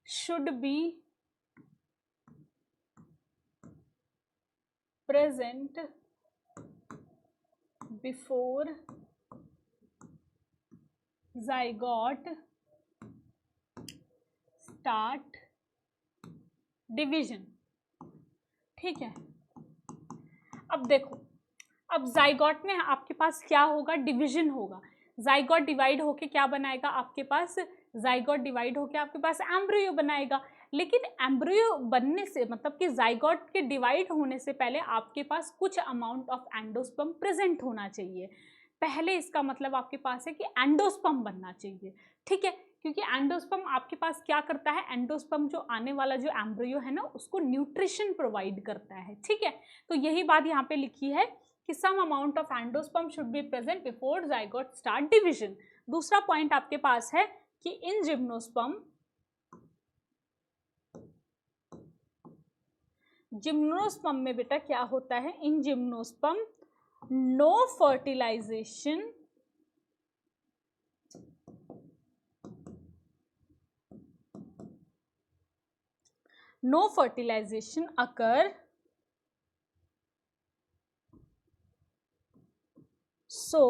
should be present before zygote start division, ठीक है। अब देखो, अब जाइगोट में आपके पास क्या होगा, डिवीजन होगा। जाइगोट डिवाइड होके क्या बनाएगा आपके पास, जाइगोट डिवाइड होके आपके पास एम्ब्रियो बनाएगा। लेकिन एम्ब्रियो बनने से, मतलब कि जाइगोट के डिवाइड होने से पहले आपके पास कुछ अमाउंट ऑफ एंडोस्पर्म प्रेजेंट होना चाहिए। पहले इसका मतलब आपके पास है कि एंडोस्पर्म बनना चाहिए, ठीक है। क्योंकि एंडोस्पर्म आपके पास क्या करता है, एंडोस्पर्म जो आने वाला जो एम्ब्रियो है ना, उसको न्यूट्रिशन प्रोवाइड करता है, ठीक है। तो यही बात यहाँ पे लिखी है कि some amount of endosperm should be present before zygote start division. दूसरा पॉइंट आपके पास है कि इन जिम्नोस्पर्म में बेटा क्या होता है, in gymnosperm no fertilization occur, so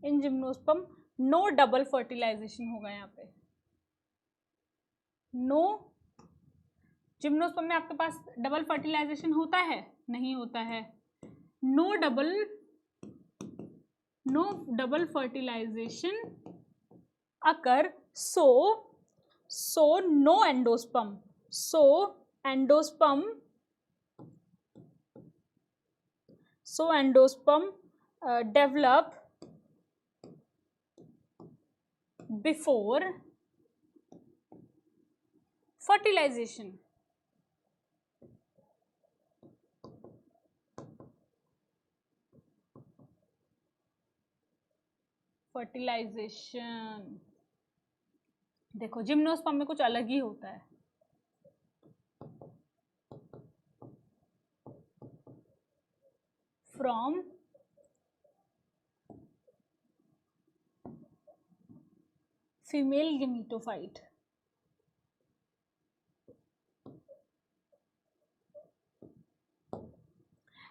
in gymnosperm no double fertilization होगा। यहाँ पे नो, जिम्नोस्पर्म में आपके पास डबल फर्टिलाइजेशन होता है, नहीं होता है। No double fertilization occur, so no endosperm, endosperm develop before fertilization. देखो जिम्नोस्पर्म में कुछ अलग ही होता है। फ्रॉम फीमेल गेमेटोफाइट,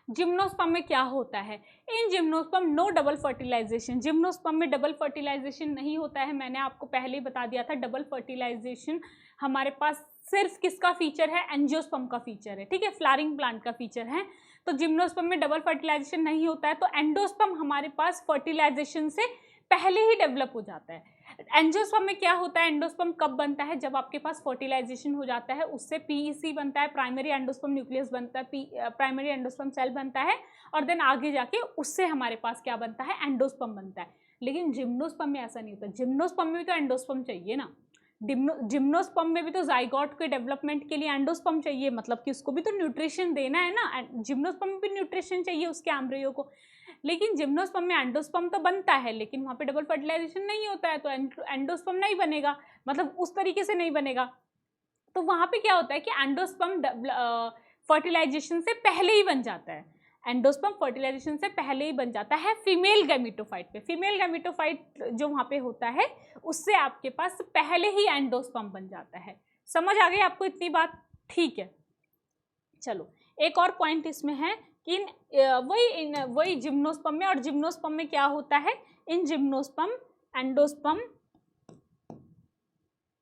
जिम्नोस्पर्म में क्या होता है, in gymnosperm no double fertilization, gymnosperm में डबल फर्टिलाइजेशन नहीं होता है। मैंने आपको पहले ही बता दिया था, डबल फर्टिलाइजेशन हमारे पास सिर्फ किसका फीचर है, एंजियोस्पर्म का फीचर है, ठीक है, फ्लावरिंग प्लांट का फीचर है। तो जिम्नोस्पर्म में डबल फर्टिलाइजेशन नहीं होता है, तो एंडोस्पर्म हमारे पास फर्टिलाइजेशन से पहले ही डेवलप हो जाता है। एंजियोस्पर्म में क्या होता है, एंडोस्पर्म कब बनता है, जब आपके पास फर्टिलाइजेशन हो जाता है, उससे पीईसी बनता है, प्राइमरी एंडोस्पर्म न्यूक्लियस बनता है, प्राइमरी एंडोस्पर्म सेल बनता है, और देन आगे जाके उससे हमारे पास क्या बनता है, एंडोस्पर्म बनता है। लेकिन जिम्नोस्पर्म में ऐसा नहीं होता। जिम्नोस्पर्म में भी तो एंडोस्पर्म चाहिए ना, जिम्नोस्पर्म में भी तो जाइगोट के डेवलपमेंट के लिए एंडोस्पर्म चाहिए, मतलब कि उसको भी तो न्यूट्रिशन देना है ना, जिम्नोस्पर्म में भी न्यूट्रिशन चाहिए उसके एम्ब्रियो को। लेकिन जिम्नोस्पर्म में एंडोस्पर्म तो बनता है, लेकिन वहाँ पे डबल फर्टिलाइजेशन नहीं होता है, तो एंडोस्पर्म नहीं बनेगा, मतलब उस तरीके से नहीं बनेगा। तो वहाँ पे क्या होता है कि एंडोस्पर्म फर्टिलाइजेशन से पहले ही बन जाता है, एंडोस्पर्म फर्टिलाइजेशन से पहले ही बन जाता है फीमेल गैमेटोफाइट पे। फीमेल गैमेटोफाइट जो वहाँ पे होता है उससे आपके पास पहले ही एंडोस्पर्म बन जाता है। समझ आ गई आपको इतनी बात? ठीक है, चलो एक और पॉइंट इसमें है कि वही जिम्नोस्पर्म में, और जिम्नोस्पर्म में क्या होता है, in gymnosperm endosperm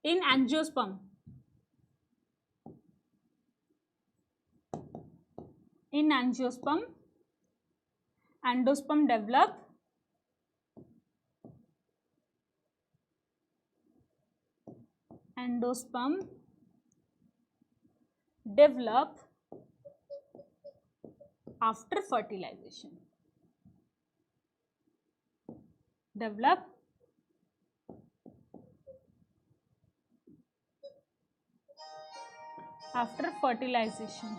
in angiosperm, in angiosperm endosperm develop after fertilization, develop after fertilization।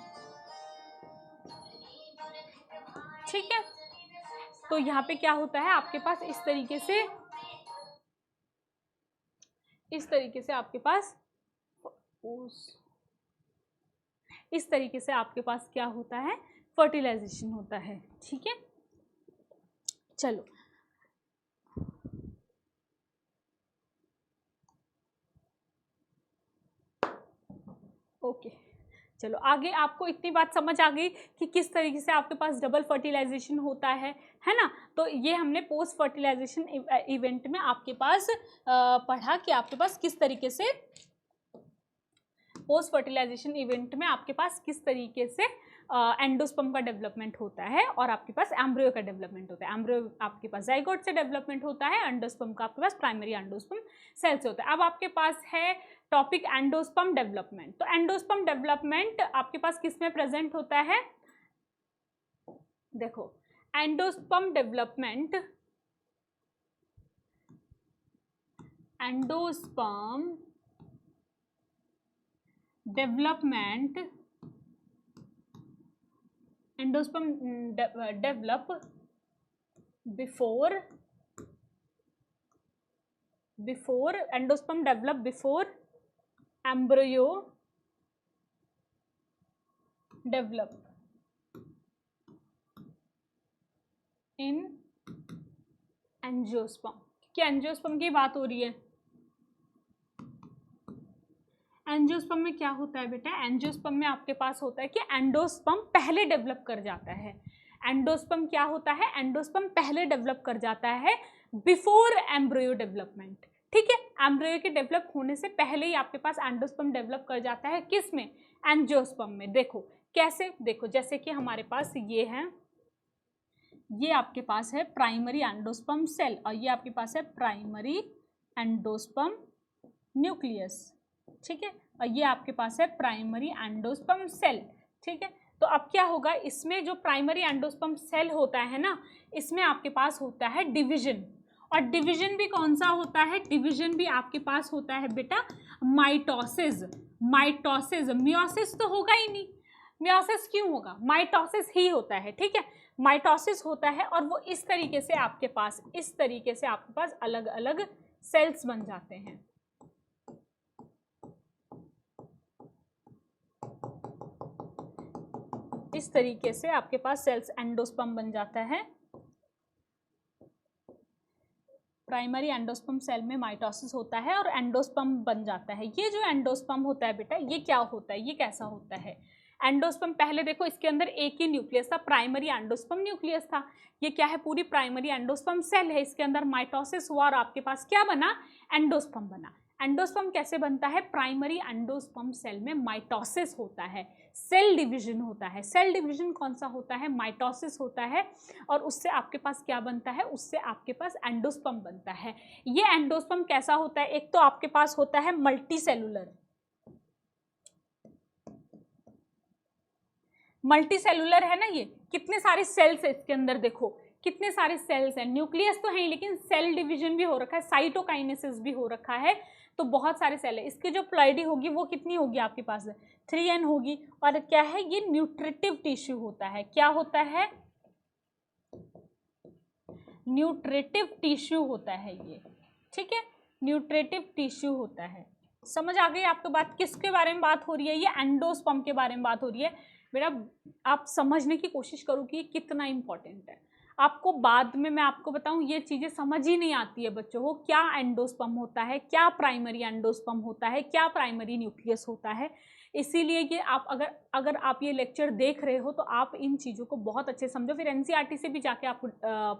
ठीक है, तो यहाँ पे क्या होता है आपके पास इस तरीके से आपके पास इस तरीके से आपके पास क्या होता है, फर्टिलाइजेशन होता है। ठीक है, चलो ओके, चलो आगे आपको इतनी बात समझ आ गई कि किस तरीके से आपके पास डबल फर्टिलाइजेशन होता है ना। तो ये हमने पोस्ट फर्टिलाइजेशन इवेंट में आपके पास पढ़ा कि आपके पास किस तरीके से पोस्ट फर्टिलाइजेशन इवेंट में आपके पास किस तरीके से एंडोस्पर्म का डेवलपमेंट होता है और आपके पास एम्ब्रियो का डेवलपमेंट होता है। एम्ब्रियो आपके पास जाइगोट से डेवलपमेंट होता है, एंडोस्पर्म का आपके पास प्राइमरी एंडोस्पर्म सेल से होता है। अब आपके पास है टॉपिक एंडोस्पर्म डेवलपमेंट। तो एंडोस्पर्म डेवलपमेंट आपके पास किस में प्रेजेंट होता है, देखो endosperm development endosperm develop before endosperm develop before embryo develop in angiosperm. क्या एंजियोस्पर्म की बात हो रही है? एंजियोस्पर्म में क्या होता है बेटा, एंजियोस्पर्म में आपके पास होता है कि एंडोस्पर्म पहले डेवलप कर जाता है। एंडोस्पर्म क्या होता है, एंडोस्पर्म पहले डेवलप कर जाता है बिफोर एम्ब्रियो डेवलपमेंट। ठीक है, एम्ब्रियो के डेवलप होने से पहले ही आपके पास एंडोस्पर्म डेवलप कर जाता है, किस में, एंजियोस्पर्म में। देखो कैसे, देखो जैसे कि हमारे पास ये है, ये आपके पास है प्राइमरी एंडोस्पर्म सेल और ये आपके पास है प्राइमरी एंडोस्पर्म न्यूक्लियस। ठीक है, और ये आपके पास है प्राइमरी एंडोस्पर्म सेल। ठीक है, तो अब क्या होगा, इसमें जो प्राइमरी एंडोस्पर्म सेल होता है ना, इसमें आपके पास होता है डिवीजन। और डिवीजन भी कौन सा होता है, डिवीजन भी आपके पास होता है बेटा माइटोसिस। मियोसिस तो होगा ही नहीं, मियोसिस क्यों होगा, माइटोसिस ही होता है। ठीक है, माइटोसिस होता है और वो इस तरीके से आपके पास अलग अलग सेल्स बन जाते हैं। इस तरीके से आपके पास सेल्स एंडोस्पर्म बन जाता है। प्राइमरी एंडोस्पर्म सेल में माइटोसिस होता है और एंडोस्पर्म बन जाता है। ये जो एंडोस्पर्म होता है बेटा, ये क्या होता है, ये कैसा होता है, एंडोस्पर्म पहले देखो इसके अंदर एक ही न्यूक्लियस था, प्राइमरी एंडोस्पर्म न्यूक्लियस था। ये क्या है, पूरी प्राइमरी एंडोस्पर्म सेल है, इसके अंदर माइटोसिस हुआ और आपके पास क्या बना, एंडोस्पर्म बना। एंडोस्पर्म कैसे बनता है, प्राइमरी एंडोस्पर्म सेल में माइटोसिस होता है, सेल डिवीजन होता है। सेल डिवीजन कौन सा होता है, माइटोसिस होता है और उससे आपके पास क्या बनता है, उससे आपके पास एंडोस्पर्म बनता है। ये एंडोस्पर्म कैसा होता है, एक तो आपके पास होता है मल्टी सेलुलर है ना, ये कितने सारे सेल्स है इसके अंदर, देखो कितने सारे सेल्स हैं, न्यूक्लियस तो है लेकिन सेल डिवीजन भी हो रखा है, साइटोकाइनेसिस भी हो रखा है, तो बहुत सारे सेल है। इसकी जो प्लॉइडी होगी वो कितनी होगी आपके पास, 3n होगी। और क्या है, ये न्यूट्रिटिव टिश्यू होता है, क्या होता है, न्यूट्रेटिव टिश्यू होता है ये, ठीक है, न्यूट्रेटिव टिश्यू होता है। समझ आ गई आपको बात? किसके बारे में बात हो रही है? ये एंडोस्पर्म के बारे में बात हो रही है। बेटा आप समझने की कोशिश करो कि ये कितना इंपॉर्टेंट है। आपको बाद में मैं आपको बताऊं, ये चीज़ें समझ ही नहीं आती है बच्चों को, क्या एंडोस्पर्म होता है, क्या प्राइमरी एंडोस्पर्म होता है, क्या प्राइमरी न्यूक्लियस होता है। इसीलिए कि आप अगर आप ये लेक्चर देख रहे हो तो आप इन चीज़ों को बहुत अच्छे समझो, फिर एनसीईआरटी से भी जाके आप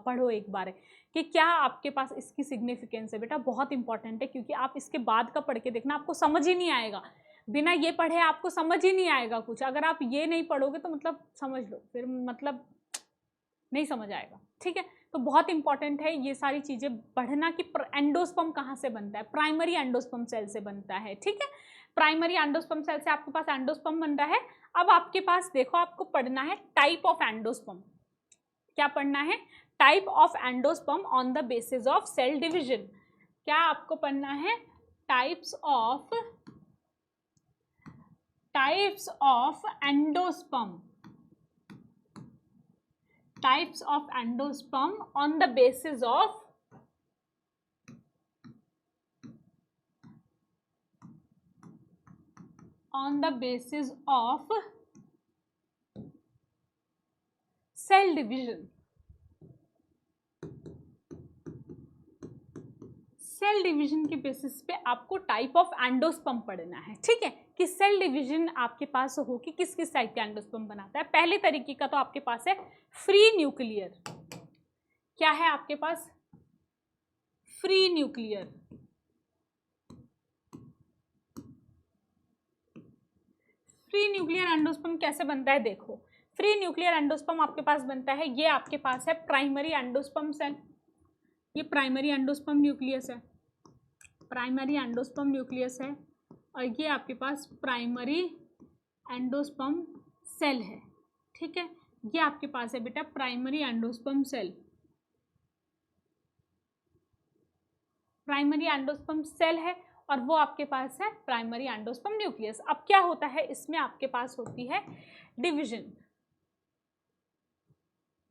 पढ़ो एक बार कि क्या आपके पास इसकी सिग्निफिकेंस है। बेटा बहुत इंपॉर्टेंट है, क्योंकि आप इसके बाद का पढ़ के देखना, आपको समझ ही नहीं आएगा, बिना ये पढ़े आपको समझ ही नहीं आएगा कुछ। अगर आप ये नहीं पढ़ोगे तो मतलब समझ लो फिर मतलब नहीं समझ आएगा, ठीक है। तो बहुत इंपॉर्टेंट है ये सारी चीज़ें पढ़ना कि एंडोस्पर्म कहाँ से बनता है। प्राइमरी एंडोस्पर्म सेल से बनता है, ठीक है। प्राइमरी एंडोस्पर्म सेल से आपके पास एंडोस्पर्म बन रहा है। अब आपके पास देखो, आपको पढ़ना है टाइप ऑफ एंडोस्पर्म। क्या पढ़ना है? Type of endosperm on the basis of cell division. क्या आपको पढ़ना है? Types of endosperm, types of endosperm on the basis of cell division. Cell division के बेसिस पे आपको टाइप ऑफ एंडोस्पर्म पढ़ना है, ठीक है, कि सेल डिवीजन आपके पास हो कि किस किस टाइप का एंडोस्पर्म बनाता है। पहले तरीके का तो आपके पास है फ्री न्यूक्लियर। क्या है आपके पास? Free nuclear. Free nuclear endosperm कैसे बनता है? देखो, फ्री न्यूक्लियर एंडोस्पर्म आपके पास बनता है, ये आपके पास है प्राइमरी एंडोस्पर्म सेल। ये प्राइमरी एंडोस्पर्म न्यूक्लियस है, प्राइमरी एंडोस्पर्म न्यूक्लियस है, और ये आपके पास प्राइमरी एंडोस्पर्म सेल है, ठीक है। ये आपके पास है बेटा primary endosperm cell, primary endosperm cell है, और वो आपके पास है प्राइमरी एंडोस्पर्म न्यूक्लियस। अब क्या होता है इसमें? आपके पास होती है डिवीजन।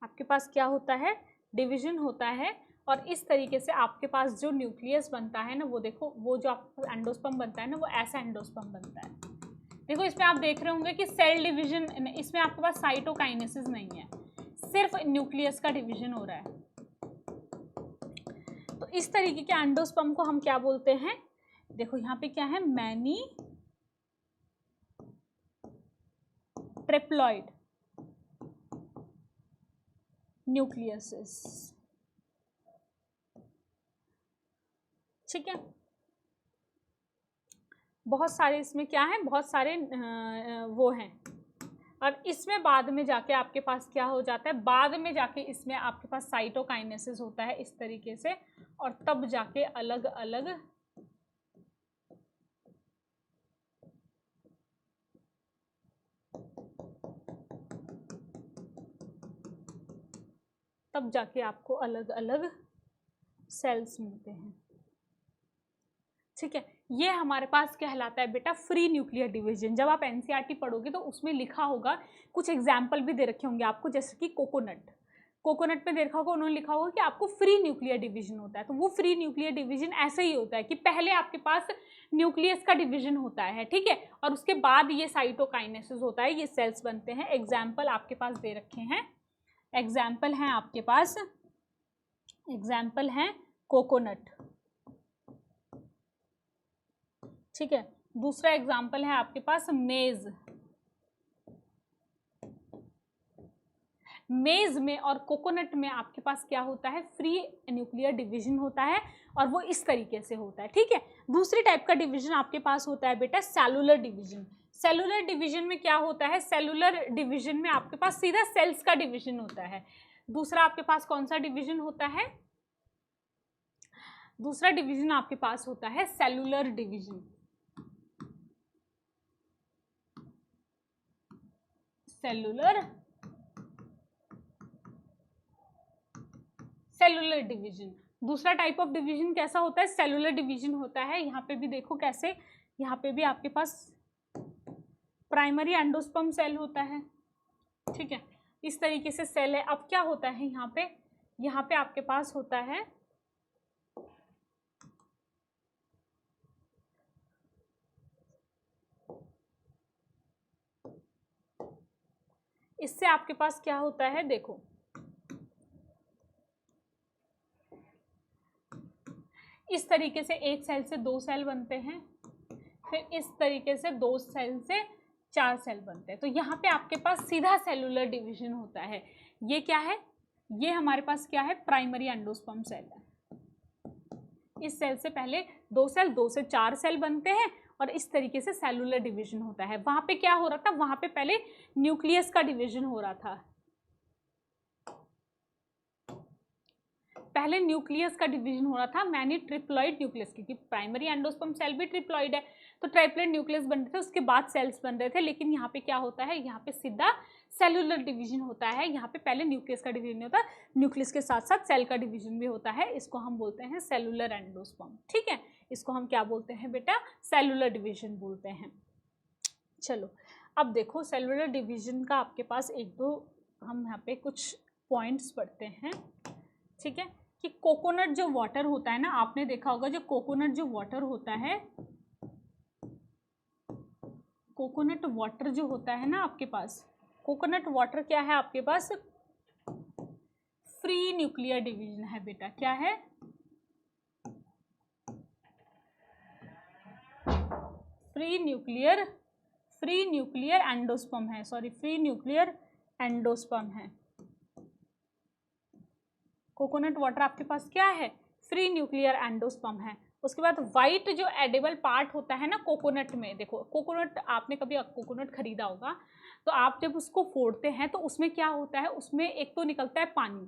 आपके पास क्या होता है? डिवीजन होता है, और इस तरीके से आपके पास जो न्यूक्लियस बनता है ना, वो देखो, वो जो आपका एंडोस्पर्म बनता है ना, वो ऐसा एंडोस्पर्म बनता है। देखो इसमें आप देख रहे होंगे कि सेल डिवीजन, इसमें आपके पास साइटोकाइनेसिस नहीं है, सिर्फ न्यूक्लियस का डिवीजन हो रहा है। तो इस तरीके के एंडोस्पर्म को हम क्या बोलते हैं? देखो यहाँ पे क्या है? मैनी ट्रिप्लॉइड न्यूक्लियसिस, ठीक है। बहुत सारे इसमें क्या है? बहुत सारे वो हैं, और इसमें बाद में जाके आपके पास क्या हो जाता है? बाद में जाके इसमें आपके पास साइटोकाइनेसिस होता है इस तरीके से, और तब जाके अलग अलग तब जाके आपको अलग अलग सेल्स मिलते हैं, ठीक है। ये हमारे पास कहलाता है बेटा फ्री न्यूक्लियर डिवीजन। जब आप एनसीईआरटी पढ़ोगे तो उसमें लिखा होगा, कुछ एग्जाम्पल भी दे रखे होंगे आपको, जैसे कि कोकोनट में देखा होगा, उन्होंने लिखा होगा कि आपको फ्री न्यूक्लियर डिवीजन होता है। तो वो फ्री न्यूक्लियर डिवीजन ऐसे ही होता है कि पहले आपके पास न्यूक्लियस का डिवीजन होता है, ठीक है, और उसके बाद ये साइटोकाइनेसिस होता है, ये सेल्स बनते हैं। एग्जाम्पल आपके पास दे रखे हैं, एग्जाम्पल हैं आपके पास, एग्जाम्पल हैं कोकोनट, ठीक है। दूसरा एग्जाम्पल है आपके पास मेज। मेज में और कोकोनट में आपके पास क्या होता है? फ्री न्यूक्लियर डिवीजन होता है, और वो इस तरीके से होता है, ठीक है। दूसरी टाइप का डिवीजन आपके पास होता है बेटा सेलुलर डिवीजन। सेलुलर डिवीजन में क्या होता है? सेलुलर डिवीजन में आपके पास सीधा सेल्स का डिवीजन होता है। दूसरा आपके पास कौन सा डिवीजन होता है? दूसरा डिवीजन आपके पास होता है सेलुलर डिवीजन। Cellular division. दूसरा टाइप ऑफ डिवीजन कैसा होता है? सेलुलर डिवीजन होता है। यहाँ पे भी देखो कैसे, यहाँ पे भी आपके पास प्राइमरी एंडोस्पर्म सेल होता है, ठीक है, इस तरीके से सेल है। अब क्या होता है यहाँ पे? यहाँ पे आपके पास होता है इससे आपके पास क्या होता है, देखो इस तरीके से एक सेल से 2 सेल बनते हैं, फिर इस तरीके से 2 सेल से 4 सेल बनते हैं। तो यहाँ पे आपके पास सीधा सेलुलर डिवीजन होता है। ये क्या है, ये हमारे पास क्या है, प्राइमरी एंडोस्पर्म सेल है। इस सेल से पहले 2 सेल, 2 से 4 सेल बनते हैं और इस तरीके से सेलुलर डिवीजन होता है। वहां पे क्या हो रहा था, वहां पे पहले न्यूक्लियस का डिवीजन हो रहा था, पहले न्यूक्लियस का डिवीजन हो रहा था, मैनी ट्रिप्लॉइड न्यूक्लियस, क्योंकि प्राइमरी एंडोस्पर्म सेल भी ट्रिप्लॉइड है, तो ट्राइप्लॉइड न्यूक्लियस बन रहे थे, उसके बाद सेल्स बन रहे थे। लेकिन यहाँ पे क्या होता है, यहाँ पे सीधा सेलुलर डिवीजन होता है। यहाँ पे पहले न्यूक्लियस का डिवीजन नहीं होता, न्यूक्लियस के साथ साथ सेल का डिवीजन भी होता है। इसको हम बोलते हैं सेलुलर एंडोस्पर्म। ठीक है, इसको हम क्या बोलते हैं बेटा, सेलुलर डिवीजन बोलते हैं। चलो अब देखो सेलुलर डिवीजन का आपके पास एक दो हम यहाँ पे कुछ पॉइंट्स पढ़ते हैं। ठीक है, कि कोकोनट जो वाटर होता है ना, आपने देखा होगा जो कोकोनट जो वाटर होता है, कोकोनट वाटर जो होता है ना आपके पास, कोकोनट वाटर क्या है आपके पास, फ्री न्यूक्लियर डिवीजन है बेटा। क्या है, फ्री न्यूक्लियर एंडोस्पर्म है, सॉरी फ्री न्यूक्लियर एंडोस्पर्म है। कोकोनट वाटर आपके पास क्या है, फ्री न्यूक्लियर एंडोस्पर्म है। उसके बाद वाइट जो एडिबल पार्ट होता है ना कोकोनट में, देखो कोकोनट, आपने कभी कोकोनट खरीदा होगा, तो आप जब उसको फोड़ते हैं तो उसमें क्या होता है, उसमें एक तो निकलता है पानी,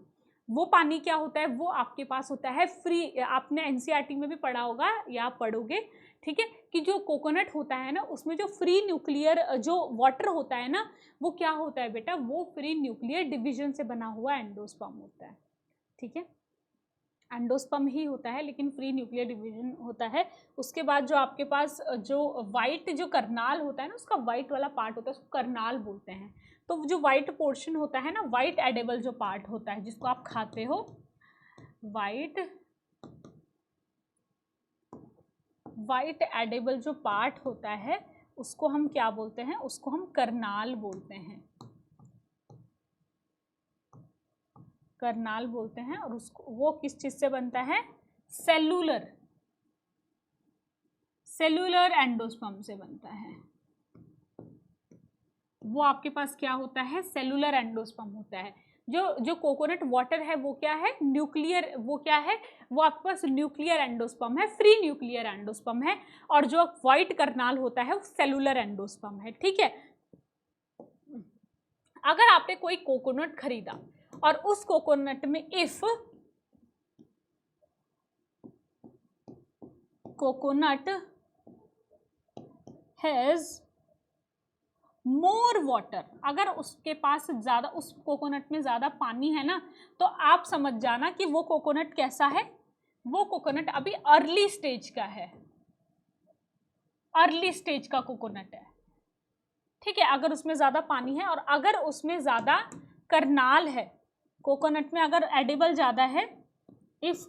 वो पानी क्या होता है, वो आपके पास होता है फ्री। आपने एनसीईआरटी में भी पढ़ा होगा या पढ़ोगे, ठीक है, कि जो कोकोनट होता है ना उसमें जो फ्री न्यूक्लियर जो वाटर होता है ना, वो क्या होता है बेटा, वो फ्री न्यूक्लियर डिवीजन से बना हुआ एंडोस्पर्म होता है। ठीक है, एंडोस्पर्म ही होता है लेकिन फ्री न्यूक्लियर डिवीजन होता है। उसके बाद जो आपके पास जो वाइट जो करनाल होता है ना, उसका वाइट वाला पार्ट होता है, उसको करनाल बोलते हैं। तो जो वाइट पोर्शन होता है ना, वाइट एडेबल जो पार्ट होता है जिसको आप खाते हो, वाइट एडेबल जो पार्ट होता है उसको हम क्या बोलते हैं, उसको हम करनाल बोलते हैं, करनाल बोलते हैं। और उसको वो किस चीज से बनता है, सेलुलर एंडोस्पर्म से बनता है। वो आपके पास क्या होता है, सेलुलर एंडोस्पर्म होता है। जो कोकोनट वाटर है वो क्या है, न्यूक्लियर, वो क्या है, वो आपके पास न्यूक्लियर एंडोस्पर्म है, फ्री न्यूक्लियर एंडोस्पर्म है। और जो व्हाइट करनाल होता है वो सेलुलर एंडोस्पर्म है। ठीक है, अगर आपने कोई कोकोनट खरीदा और उस कोकोनट में if coconut has more water, अगर उसके पास ज्यादा, उस कोकोनट में ज्यादा पानी है ना, तो आप समझ जाना कि वो कोकोनट कैसा है, वो कोकोनट अभी अर्ली स्टेज का है, अर्ली स्टेज का कोकोनट है। ठीक है, अगर उसमें ज्यादा पानी है और अगर उसमें ज्यादा करनाल है, कोकोनट में अगर एडिबल ज्यादा है, if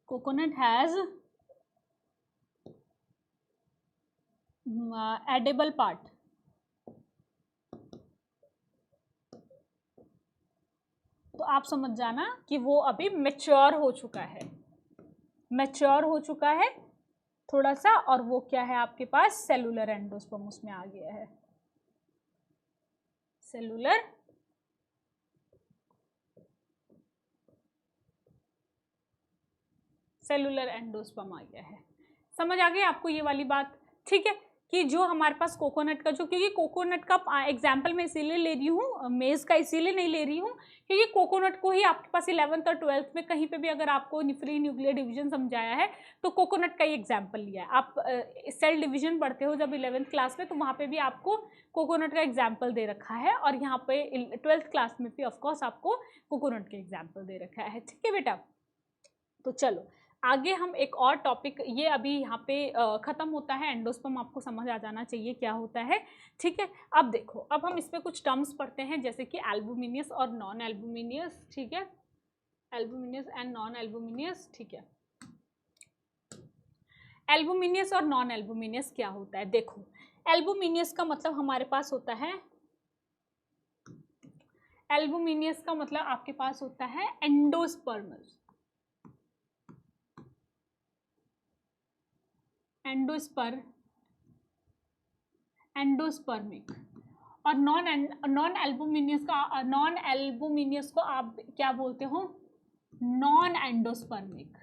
coconut has edible part, तो आप समझ जाना कि वो अभी मैच्योर हो चुका है, मैच्योर हो चुका है थोड़ा सा, और वो क्या है आपके पास, सेलुलर एंडोस्पर्म उसमें आ गया है, सेलुलर एंडोस्पर्म आ गया है। समझ आ गई आपको ये वाली बात। ठीक है, कि जो हमारे पास कोकोनट का जो, क्योंकि कोकोनट का एग्जाम्पल मैं इसीलिए ले रही हूँ, मेज का इसीलिए नहीं ले रही हूँ क्योंकि कोकोनट को ही आपके पास 11th और 12th में कहीं पे भी अगर आपको फ्री न्यूक्लियर डिवीजन समझाया है तो कोकोनट का ही एग्जाम्पल लिया है। आप सेल डिवीजन पढ़ते हो जब 11th क्लास में, तो वहाँ पे भी आपको कोकोनट का एग्जाम्पल दे रखा है, और यहाँ पे 12th क्लास में भी ऑफकोर्स आपको कोकोनट का एग्जाम्पल दे रखा है। ठीक है बेटा, तो चलो आगे हम एक और टॉपिक, ये अभी यहाँ पे ख़त्म होता है, एंडोस्पर्म आपको समझ आ जाना चाहिए क्या होता है, ठीक है। अब देखो, अब हम इसमें कुछ टर्म्स पढ़ते हैं, जैसे कि एल्बुमिनियस और नॉन एल्बुमिनियस, ठीक है, एल्बुमिनियस एंड नॉन एल्बुमिनियस, ठीक है। एल्बुमिनियस और नॉन एल्बुमिनियस क्या होता है, देखो एल्बुमिनियस का मतलब हमारे पास होता है, एल्बुमिनियस का मतलब आपके पास होता है एंडोस्पर्मस, एंडोस्पर्मिक। और नॉन एल्बुमिनियस को आप क्या बोलते हो, नॉन एंडोस्पर्मिक,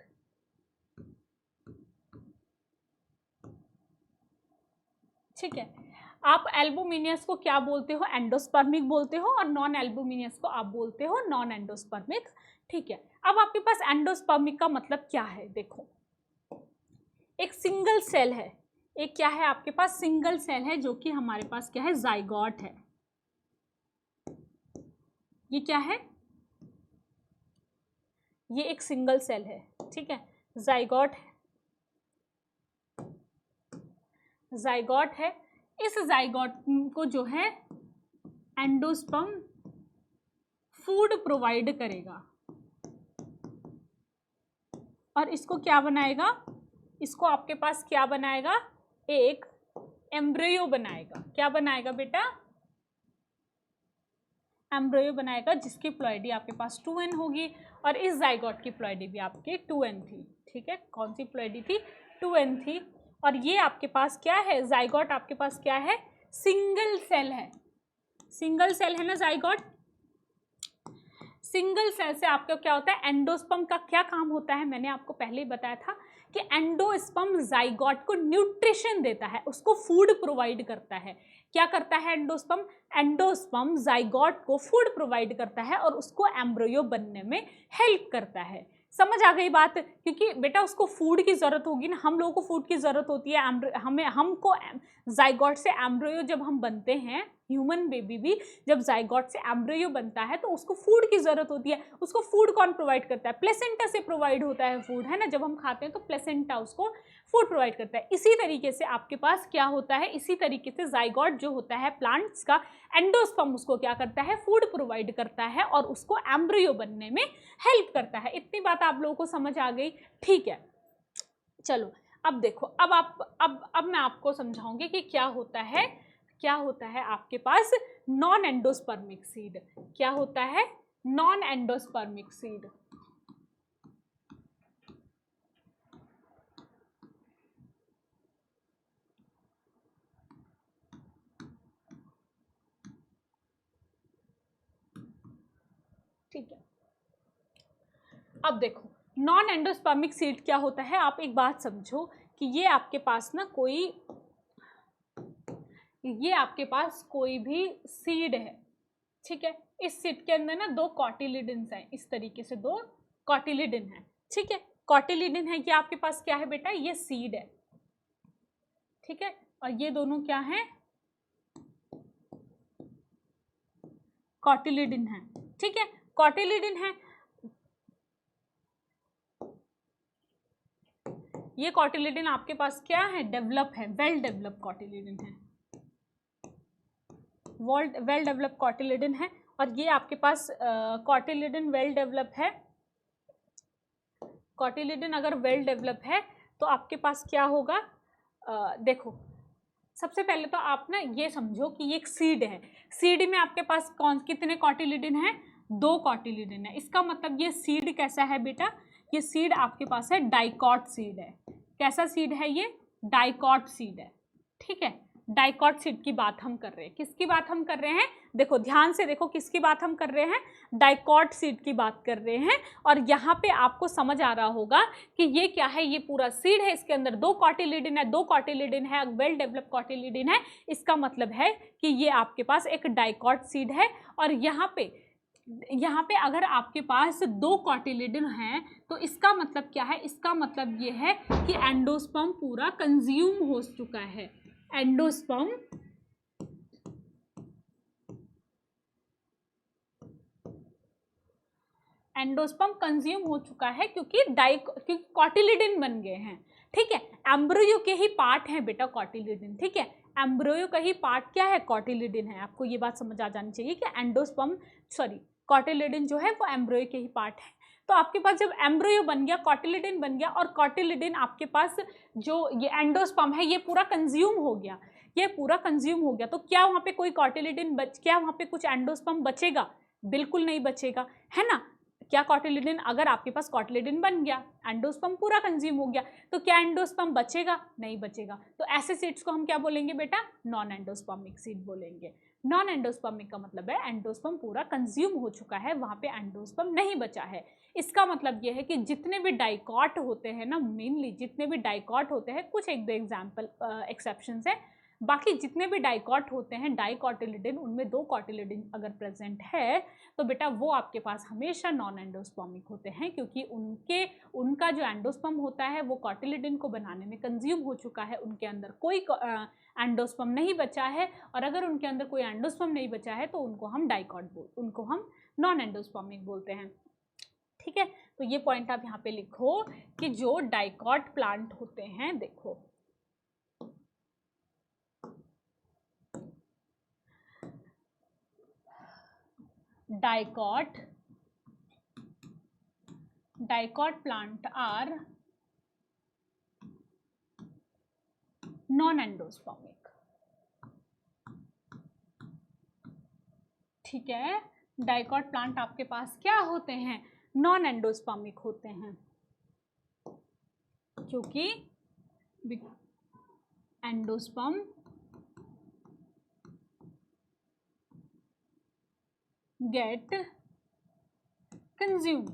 ठीक है। आप एल्बुमिनियस को क्या बोलते हो, एंडोस्पर्मिक बोलते हो, और नॉन एल्बुमिनियस को आप बोलते हो नॉन एंडोस्पर्मिक, ठीक है। अब आपके पास एंडोस्पर्मिक का मतलब क्या है, देखो एक सिंगल सेल है, एक क्या है आपके पास सिंगल सेल है, जो कि हमारे पास क्या है, जाइगोट है। ये क्या है, ये एक सिंगल सेल है, ठीक है, जाइगोट है, जाइगोट है। इस जाइगोट को जो है एंडोस्पर्म फूड प्रोवाइड करेगा, और इसको क्या बनाएगा, इसको आपके पास क्या बनाएगा, एक एम्ब्रियो बनाएगा। क्या बनाएगा बेटा, एम्ब्रियो बनाएगा, जिसकी प्लॉइडी आपके पास 2n होगी, और इस जाइगोट की प्लॉइडी भी आपकी 2n थी, ठीक है। कौन सी प्लॉइडी थी, 2n थी। और ये आपके पास क्या है, जाइगोट आपके पास क्या है, सिंगल सेल है, सिंगल सेल है ना जाइगोट। सिंगल सेल से आपका क्या होता है, एंडोस्पर्म का क्या काम होता है, मैंने आपको पहले ही बताया था कि एंडोस्पर्म जाइगोट को न्यूट्रिशन देता है, उसको फूड प्रोवाइड करता है। क्या करता है एंडोस्पर्म, एंडोस्पर्म जाइगोट को फूड प्रोवाइड करता है और उसको एम्ब्रियो बनने में हेल्प करता है। समझ आ गई बात, क्योंकि बेटा उसको फूड की जरूरत होगी ना, हम लोगों को फूड की जरूरत होती है, हमको जाइगोट से एम्ब्रियो जब हम बनते हैं, ह्यूमन बेबी भी जब जाइगोट से एम्ब्रियो बनता है तो उसको फूड की जरूरत होती है। उसको फूड कौन प्रोवाइड करता है, प्लेसेंटा से प्रोवाइड होता है फूड, है ना, जब हम खाते हैं तो प्लेसेंटा उसको फूड प्रोवाइड करता है। इसी तरीके से आपके पास क्या होता है, इसी तरीके से जाइगोट जो होता है प्लांट्स का, एंडोस्पर्म उसको क्या करता है, फूड प्रोवाइड करता है और उसको एम्ब्रियो बनने में हेल्प करता है। इतनी बात आप लोगों को समझ आ गई, ठीक है। चलो अब देखो, अब मैं आपको समझाऊंगी कि क्या होता है, क्या होता है आपके पास नॉन एंडोस्पर्मिक सीड, क्या होता है नॉन एंडोस्पर्मिक सीड। ठीक है, अब देखो नॉन एंडोस्पर्मिक सीड क्या होता है, आप एक बात समझो कि ये आपके पास ना ये आपके पास कोई भी सीड है, ठीक है। इस सीड के अंदर ना 2 कॉटिलिडन्स हैं, इस तरीके से 2 कॉटिलिडन है, ठीक है। कॉटिलिडन है कि आपके पास क्या है बेटा, ये सीड है, ठीक है, और ये दोनों क्या है, कॉटिलिडन है, ठीक है, कॉटिलिडन है। ये कॉटिलिडन आपके पास क्या है, डेवलप है, वेल डेवलप कॉटिलिडन है, वेल डेवलप कॉटिलिडन है। और ये आपके पास कॉटिलिडन वेल डेवलप है, कॉटिलिडन अगर वेल डेवलप है तो आपके पास क्या होगा, देखो सबसे पहले तो आप ना ये समझो कि ये एक सीड है, सीड में आपके पास कितने कॉटिलिडन है, 2 कॉटिलिडन है। इसका मतलब ये सीड कैसा है बेटा, ये सीड आपके पास है डाइकॉट सीड है। कैसा सीड है ये, डाइकॉट सीड है, ठीक है। डाइकॉट सीड की बात हम कर रहे हैं, किसकी बात हम कर रहे हैं, देखो ध्यान से देखो किसकी बात हम कर रहे हैं, डाइकॉट सीड की बात कर रहे हैं। और यहाँ पे आपको समझ आ रहा होगा कि ये क्या है, ये पूरा सीड है, इसके अंदर 2 कॉटिलिडन है, 2 कॉटिलिडन है, वेल डेवलप कॉटिलिडन है। इसका मतलब है कि ये आपके पास एक डाइकॉट सीड है। और यहाँ पे अगर आपके पास 2 कॉटिलिडन हैं तो इसका मतलब क्या है, इसका मतलब ये है कि एंडोस्पर्म पूरा कंज्यूम हो चुका है, एंडोस्पर्म एंडोस्पर्म कंज्यूम हो चुका है क्योंकि कॉटिलिडन बन गए हैं, ठीक है। एम्ब्रियो के ही पार्ट है बेटा कॉटिलिडन, ठीक है। एम्ब्रियो का ही पार्ट क्या है, कॉटिलिडन है। आपको ये बात समझ आ जानी चाहिए कि कॉटिलिडन जो है वो एम्ब्रियो के ही पार्ट है। तो आपके पास जब एम्ब्रियो बन गया, कॉटिलिडन बन गया, और कॉटिलिडन आपके पास जो ये एंडोस्पर्म है ये पूरा कंज्यूम हो गया, ये पूरा कंज्यूम हो गया, तो क्या वहाँ पे कोई कॉटिलिडन क्या वहाँ पे कुछ एंडोस्पर्म बचेगा? बिल्कुल नहीं बचेगा, है ना। क्या कॉटिलिडन, अगर आपके पास कॉटिलिडन बन गया, एंडोस्पर्म पूरा कंज्यूम हो गया, तो क्या एंडोस्पर्म बचेगा? नहीं बचेगा। तो ऐसे सीड्स को हम क्या बोलेंगे बेटा? नॉन एंडोस्पर्मिक सीड बोलेंगे। नॉन एंडोस्पर्मिक का मतलब है एंडोस्पर्म पूरा कंज्यूम हो चुका है, वहाँ पे एंडोस्पर्म नहीं बचा है। इसका मतलब ये है कि जितने भी डाइकॉट होते हैं ना, मेनली जितने भी डाइकॉट होते हैं, कुछ एक दो एग्जाम्पल एक्सेप्शंस है, बाकी जितने भी डाइकॉट होते हैं, डाइकॉटिलिडन, उनमें 2 कॉटिलिडन अगर प्रेजेंट है तो बेटा वो आपके पास हमेशा नॉन एंडोस्पर्मिक होते हैं, क्योंकि उनका जो एंडोस्पर्म होता है वो कॉटिलिडन को बनाने में कंज्यूम हो चुका है, उनके अंदर कोई एंडोस्पर्म नहीं बचा है। और अगर उनके अंदर कोई एंडोस्पर्म नहीं बचा है तो उनको हम नॉन एंडोस्पर्मिक बोलते हैं, ठीक है। तो ये पॉइंट आप यहाँ पे लिखो कि जो डाइकॉट प्लांट होते हैं, देखो dicot plant are non-endospermic, ठीक है। डाइकॉट प्लांट आपके पास क्या होते हैं? नॉन एंडोस्पर्मिक होते हैं, क्योंकि एंडोस्पर्म गेट कंज्यूम,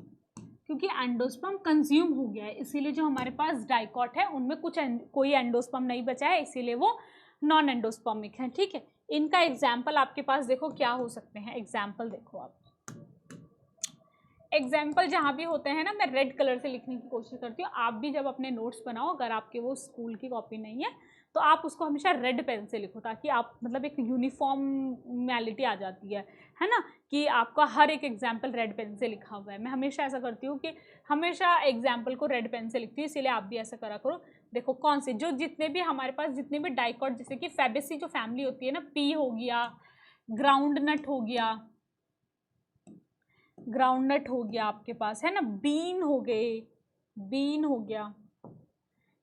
क्योंकि एंडोस्पर्म कंज्यूम हो गया है, इसीलिए जो हमारे पास डाइकॉट है उनमें कोई एंडोस्पर्म नहीं बचा है, इसीलिए वो नॉन एंडोस्पर्मिक है, ठीक है। इनका एग्जाम्पल आपके पास देखो क्या हो सकते हैं, एग्जाम्पल देखो आप, एग्जाम्पल जहाँ भी होते हैं ना, मैं रेड कलर से लिखने की कोशिश करती हूँ। आप भी जब अपने नोट्स बनाओ, अगर आपके वो स्कूल की कॉपी नहीं है तो आप उसको हमेशा रेड पेन से लिखो, ताकि आप मतलब एक यूनिफॉर्मैलिटी आ जाती है ना, कि आपका हर एक एग्जाम्पल रेड पेन से लिखा हुआ है। मैं हमेशा ऐसा करती हूँ कि हमेशा एग्जाम्पल को रेड पेन से लिखती हूँ, इसीलिए आप भी ऐसा करा करो। देखो कौन से जो जितने भी हमारे पास जितने भी डाइकॉट, जैसे कि फैबेसी जो फैमिली होती है ना, पी हो गया, ग्राउंडनट हो गया, ग्राउंडनट हो गया आपके पास, है ना, बीन हो गया,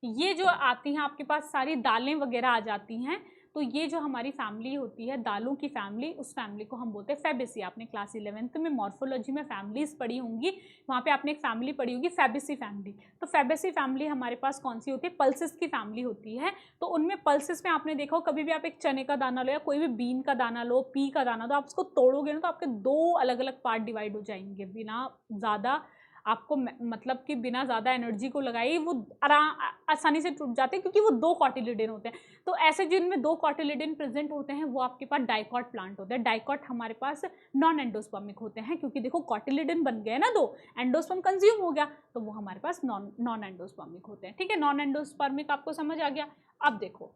ये जो आती हैं आपके पास सारी दालें वगैरह आ जाती हैं, तो ये जो हमारी फैमिली होती है, दालों की फैमिली, उस फैमिली को हम बोलते हैं फैबेसी। आपने क्लास 11th में मॉर्फोलॉजी में फैमिलीज पढ़ी होंगी, वहाँ पे आपने एक फैमिली पढ़ी होगी फैबेसी फैमिली। तो फैबेसी फैमिली हमारे पास कौन सी होती है? पल्सेस की फैमिली होती है। तो उनमें पल्सेस में आपने देखा हो, कभी भी आप एक चने का दाना लो या कोई भी बीन का दाना लो, पी का दाना, तो आप उसको तोड़ोगे ना तो आपके 2 अलग अलग पार्ट डिवाइड हो जाएंगे, बिना ज़्यादा आपको मतलब कि बिना ज़्यादा एनर्जी को लगाए वो आसानी से टूट जाते हैं, क्योंकि वो 2 कॉटिलिडन होते हैं। तो ऐसे जिनमें 2 कॉटिलिडन प्रेजेंट होते हैं वो आपके पास डाइकॉट प्लांट होते हैं। डाइकॉट हमारे पास नॉन एंडोस्पर्मिक होते हैं, क्योंकि देखो कॉटिलिडन बन गए ना 2, एंडोस्पर्म कंज्यूम हो गया, तो वो हमारे पास नॉन एंडोस्पर्मिक होते हैं, ठीक है। नॉन एंडोस्पर्मिक आपको समझ आ गया। अब देखो,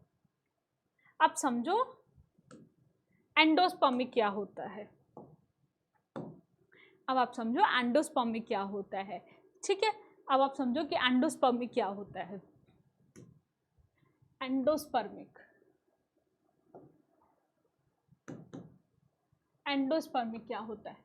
अब समझो एंडोस्पर्मिक क्या होता है, अब आप समझो एंडोस्पर्मिक क्या होता है, ठीक है। अब आप समझो कि एंडोस्पर्मिक क्या होता है। एंडोस्पर्मिक क्या होता है?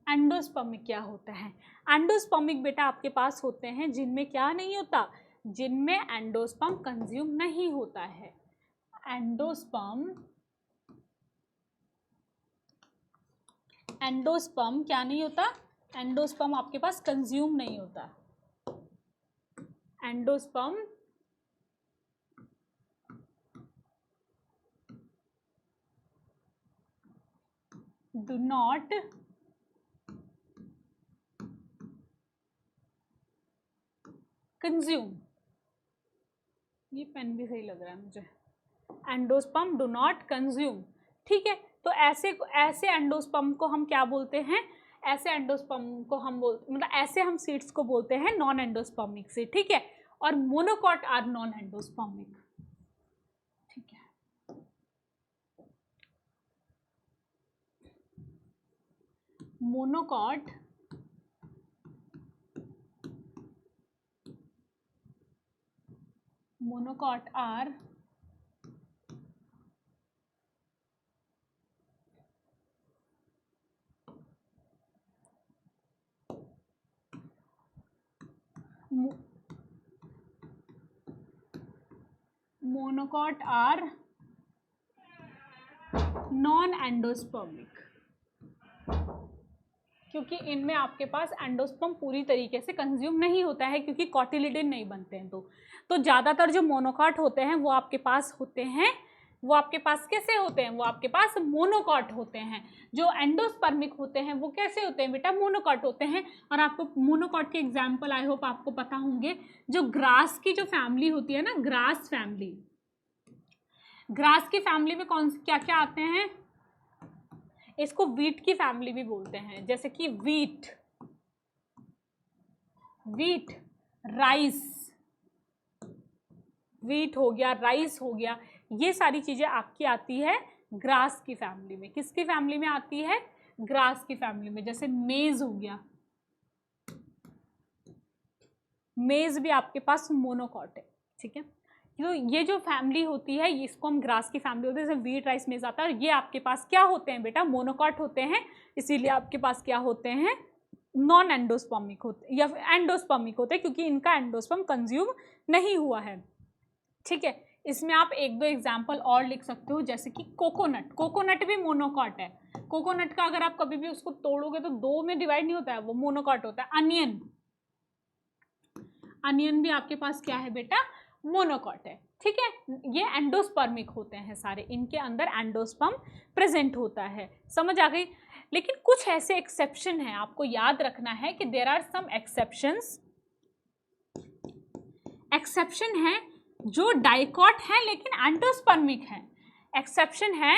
एंडोस्पर्मिक क्या होता है? एंडोस्पर्मिक बेटा आपके पास होते हैं जिनमें क्या नहीं होता, जिनमें एंडोस्पर्म कंज्यूम नहीं होता है। एंडोस्पर्म क्या नहीं होता? एंडोस्पर्म आपके पास कंज्यूम नहीं होता। एंडोस्पर्म डू नॉट कंज्यूम, ये पेन भी सही लग रहा है मुझे, एंडोस्पर्म डू नॉट कंज्यूम, ठीक है। तो ऐसे एंडोस्पर्म को हम क्या बोलते हैं? ऐसे एंडोस्पर्म को हम मतलब ऐसे हम सीड्स को बोलते हैं नॉन एंडोस्पर्मिक सीड, ठीक है। और मोनोकॉट आर नॉन एंडोस्पर्मिक, ठीक है। मोनोकॉट आर नॉन एंडोस्पर्मिक, क्योंकि इनमें आपके पास एंडोस्पर्म पूरी तरीके से कंज्यूम नहीं होता है, क्योंकि कॉटिलिडन नहीं बनते हैं। तो ज़्यादातर जो मोनोकॉट होते हैं वो आपके पास होते हैं, वो आपके पास कैसे होते हैं, वो आपके पास मोनोकॉट होते हैं। जो एंडोस्पर्मिक होते हैं वो कैसे होते हैं बेटा, मोनोकॉट होते हैं। और आपको मोनोकॉट के एग्जाम्पल आई होप आपको पता होंगे। जो ग्रास की जो फैमिली होती है ना, ग्रास फैमिली, ग्रास की फैमिली में कौन क्या क्या आते हैं, इसको वीट की फैमिली भी बोलते हैं, जैसे कि वीट, राइस, वीट हो गया, राइस हो गया, ये सारी चीजें आपकी आती है ग्रास की फैमिली में। किसकी फैमिली में आती है, ग्रास की फैमिली में। जैसे मेज हो गया, मेज भी आपके पास मोनोकॉट है, ठीक है। तो ये जो फैमिली होती है इसको हम ग्रास की फैमिली होती है, जैसे वीट, राइस, मेज आता है। ये आपके पास क्या होते हैं बेटा, मोनोकॉट होते हैं, इसीलिए आपके पास क्या होते हैं, नॉन एंडोस्पर्मिक होते या एंडोस्पर्मिक होते हैं, क्योंकि इनका एंडोस्पर्म कंज्यूम नहीं हुआ है, ठीक है। इसमें आप एक दो एग्जाम्पल और लिख सकते हो, जैसे कि कोकोनट, कोकोनट भी मोनोकॉट है। कोकोनट का अगर आप कभी भी उसको तोड़ोगे तो दो में डिवाइड नहीं होता है, वो मोनोकॉट होता है। अनियन, अनियन भी आपके पास क्या है बेटा, मोनोकॉट है, ठीक है। ये एंडोस्पर्मिक होते हैं सारे, इनके अंदर एंडोस्पर्म प्रेजेंट होता है, समझ आ गई। लेकिन कुछ ऐसे एक्सेप्शन हैं, आपको याद रखना है कि there are some exceptions, exception है जो डाइकॉट है लेकिन एंडोस्पर्मिक है। एक्सेप्शन है,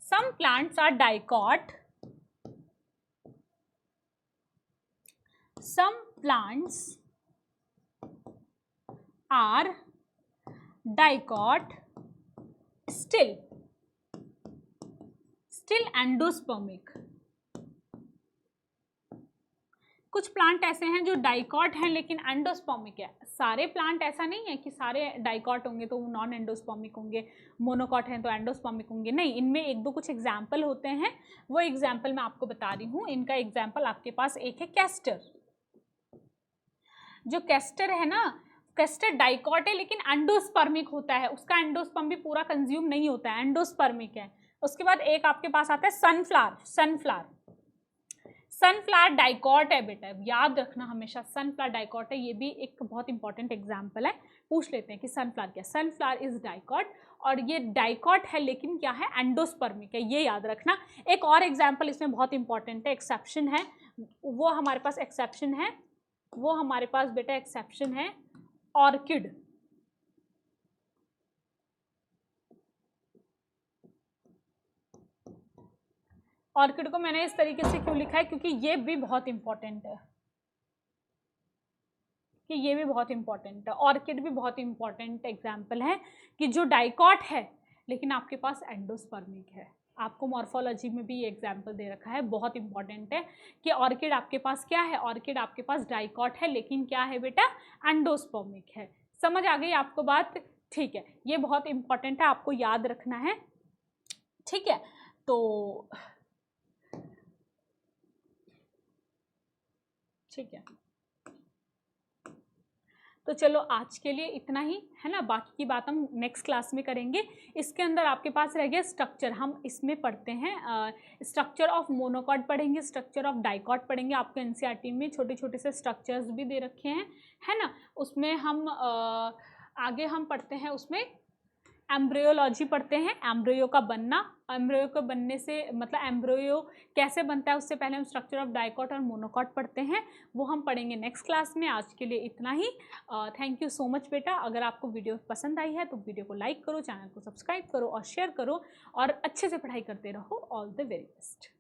some plants are dicot, some plants are dicot still endospermic। कुछ प्लांट ऐसे हैं जो डाइकॉट हैं लेकिन एंडोस्पर्मिक है। सारे प्लांट ऐसा नहीं है कि सारे डाइकॉट होंगे तो नॉन एंडोस्पर्मिक होंगे, मोनोकॉट हैं तो एंडोस्पर्मिक होंगे, नहीं। इनमें एक दो कुछ एग्जाम्पल होते हैं, वो एग्जाम्पल मैं आपको बता रही हूँ। इनका एग्जाम्पल आपके पास एक है कैस्टर। जो कैस्टर है ना, कैस्टर डाइकॉट है लेकिन एंडोस्पर्मिक होता है, उसका एंडोस्पर्म भी पूरा कंज्यूम नहीं होता है, एंडोस्पर्मिक है। उसके बाद एक आपके पास आता है सनफ्लावर, सनफ्लावर डाइकॉट है बेटा, याद रखना हमेशा, सनफ्लावर डाइकॉट है। ये भी एक बहुत इंपॉर्टेंट एग्जाम्पल है, पूछ लेते हैं कि सनफ्लावर क्या, सनफ्लावर इज डाइकॉट, और ये डाइकॉट है लेकिन क्या है, एंडोस्पर्मिक है, ये याद रखना। एक और एग्जाम्पल इसमें बहुत इंपॉर्टेंट है, एक्सेप्शन है, वो हमारे पास एक्सेप्शन है, वो हमारे पास बेटा एक्सेप्शन है ऑर्किड। ऑर्किड को मैंने इस तरीके से क्यों लिखा है, क्योंकि ये भी बहुत इंपॉर्टेंट है, कि ये भी बहुत इंपॉर्टेंट है। ऑर्किड भी बहुत इंपॉर्टेंट एग्जाम्पल है कि जो डाइकॉट है लेकिन आपके पास एंडोस्पर्मिक है। आपको मॉर्फोलॉजी में भी ये एग्जाम्पल दे रखा है, बहुत इंपॉर्टेंट है कि ऑर्किड आपके पास क्या है, ऑर्किड आपके पास डाइकॉट है लेकिन क्या है बेटा, एंडोस्पर्मिक है। समझ आ गई आपको बात, ठीक है। ये बहुत इंपॉर्टेंट है, आपको याद रखना है, ठीक है। तो ठीक है, तो चलो आज के लिए इतना ही है ना, बाकी की बात हम नेक्स्ट क्लास में करेंगे। इसके अंदर आपके पास रह गया स्ट्रक्चर, हम इसमें पढ़ते हैं स्ट्रक्चर ऑफ मोनोकॉट पढ़ेंगे, स्ट्रक्चर ऑफ डाइकॉट पढ़ेंगे। आपको एनसीईआरटी में छोटे छोटे से स्ट्रक्चर्स भी दे रखे हैं, है ना। उसमें हम आगे हम पढ़ते हैं, उसमें एम्ब्रियोलॉजी पढ़ते हैं, एम्ब्रियो का बनना, एम्ब्रियो के बनने से मतलब एम्ब्रियो कैसे बनता है, उससे पहले हम स्ट्रक्चर ऑफ डाइकॉट और मोनोकॉट पढ़ते हैं, वो हम पढ़ेंगे नेक्स्ट क्लास में। आज के लिए इतना ही, थैंक यू सो मच बेटा। अगर आपको वीडियो पसंद आई है तो वीडियो को लाइक करो, चैनल को सब्सक्राइब करो और शेयर करो, और अच्छे से पढ़ाई करते रहो। All the very best.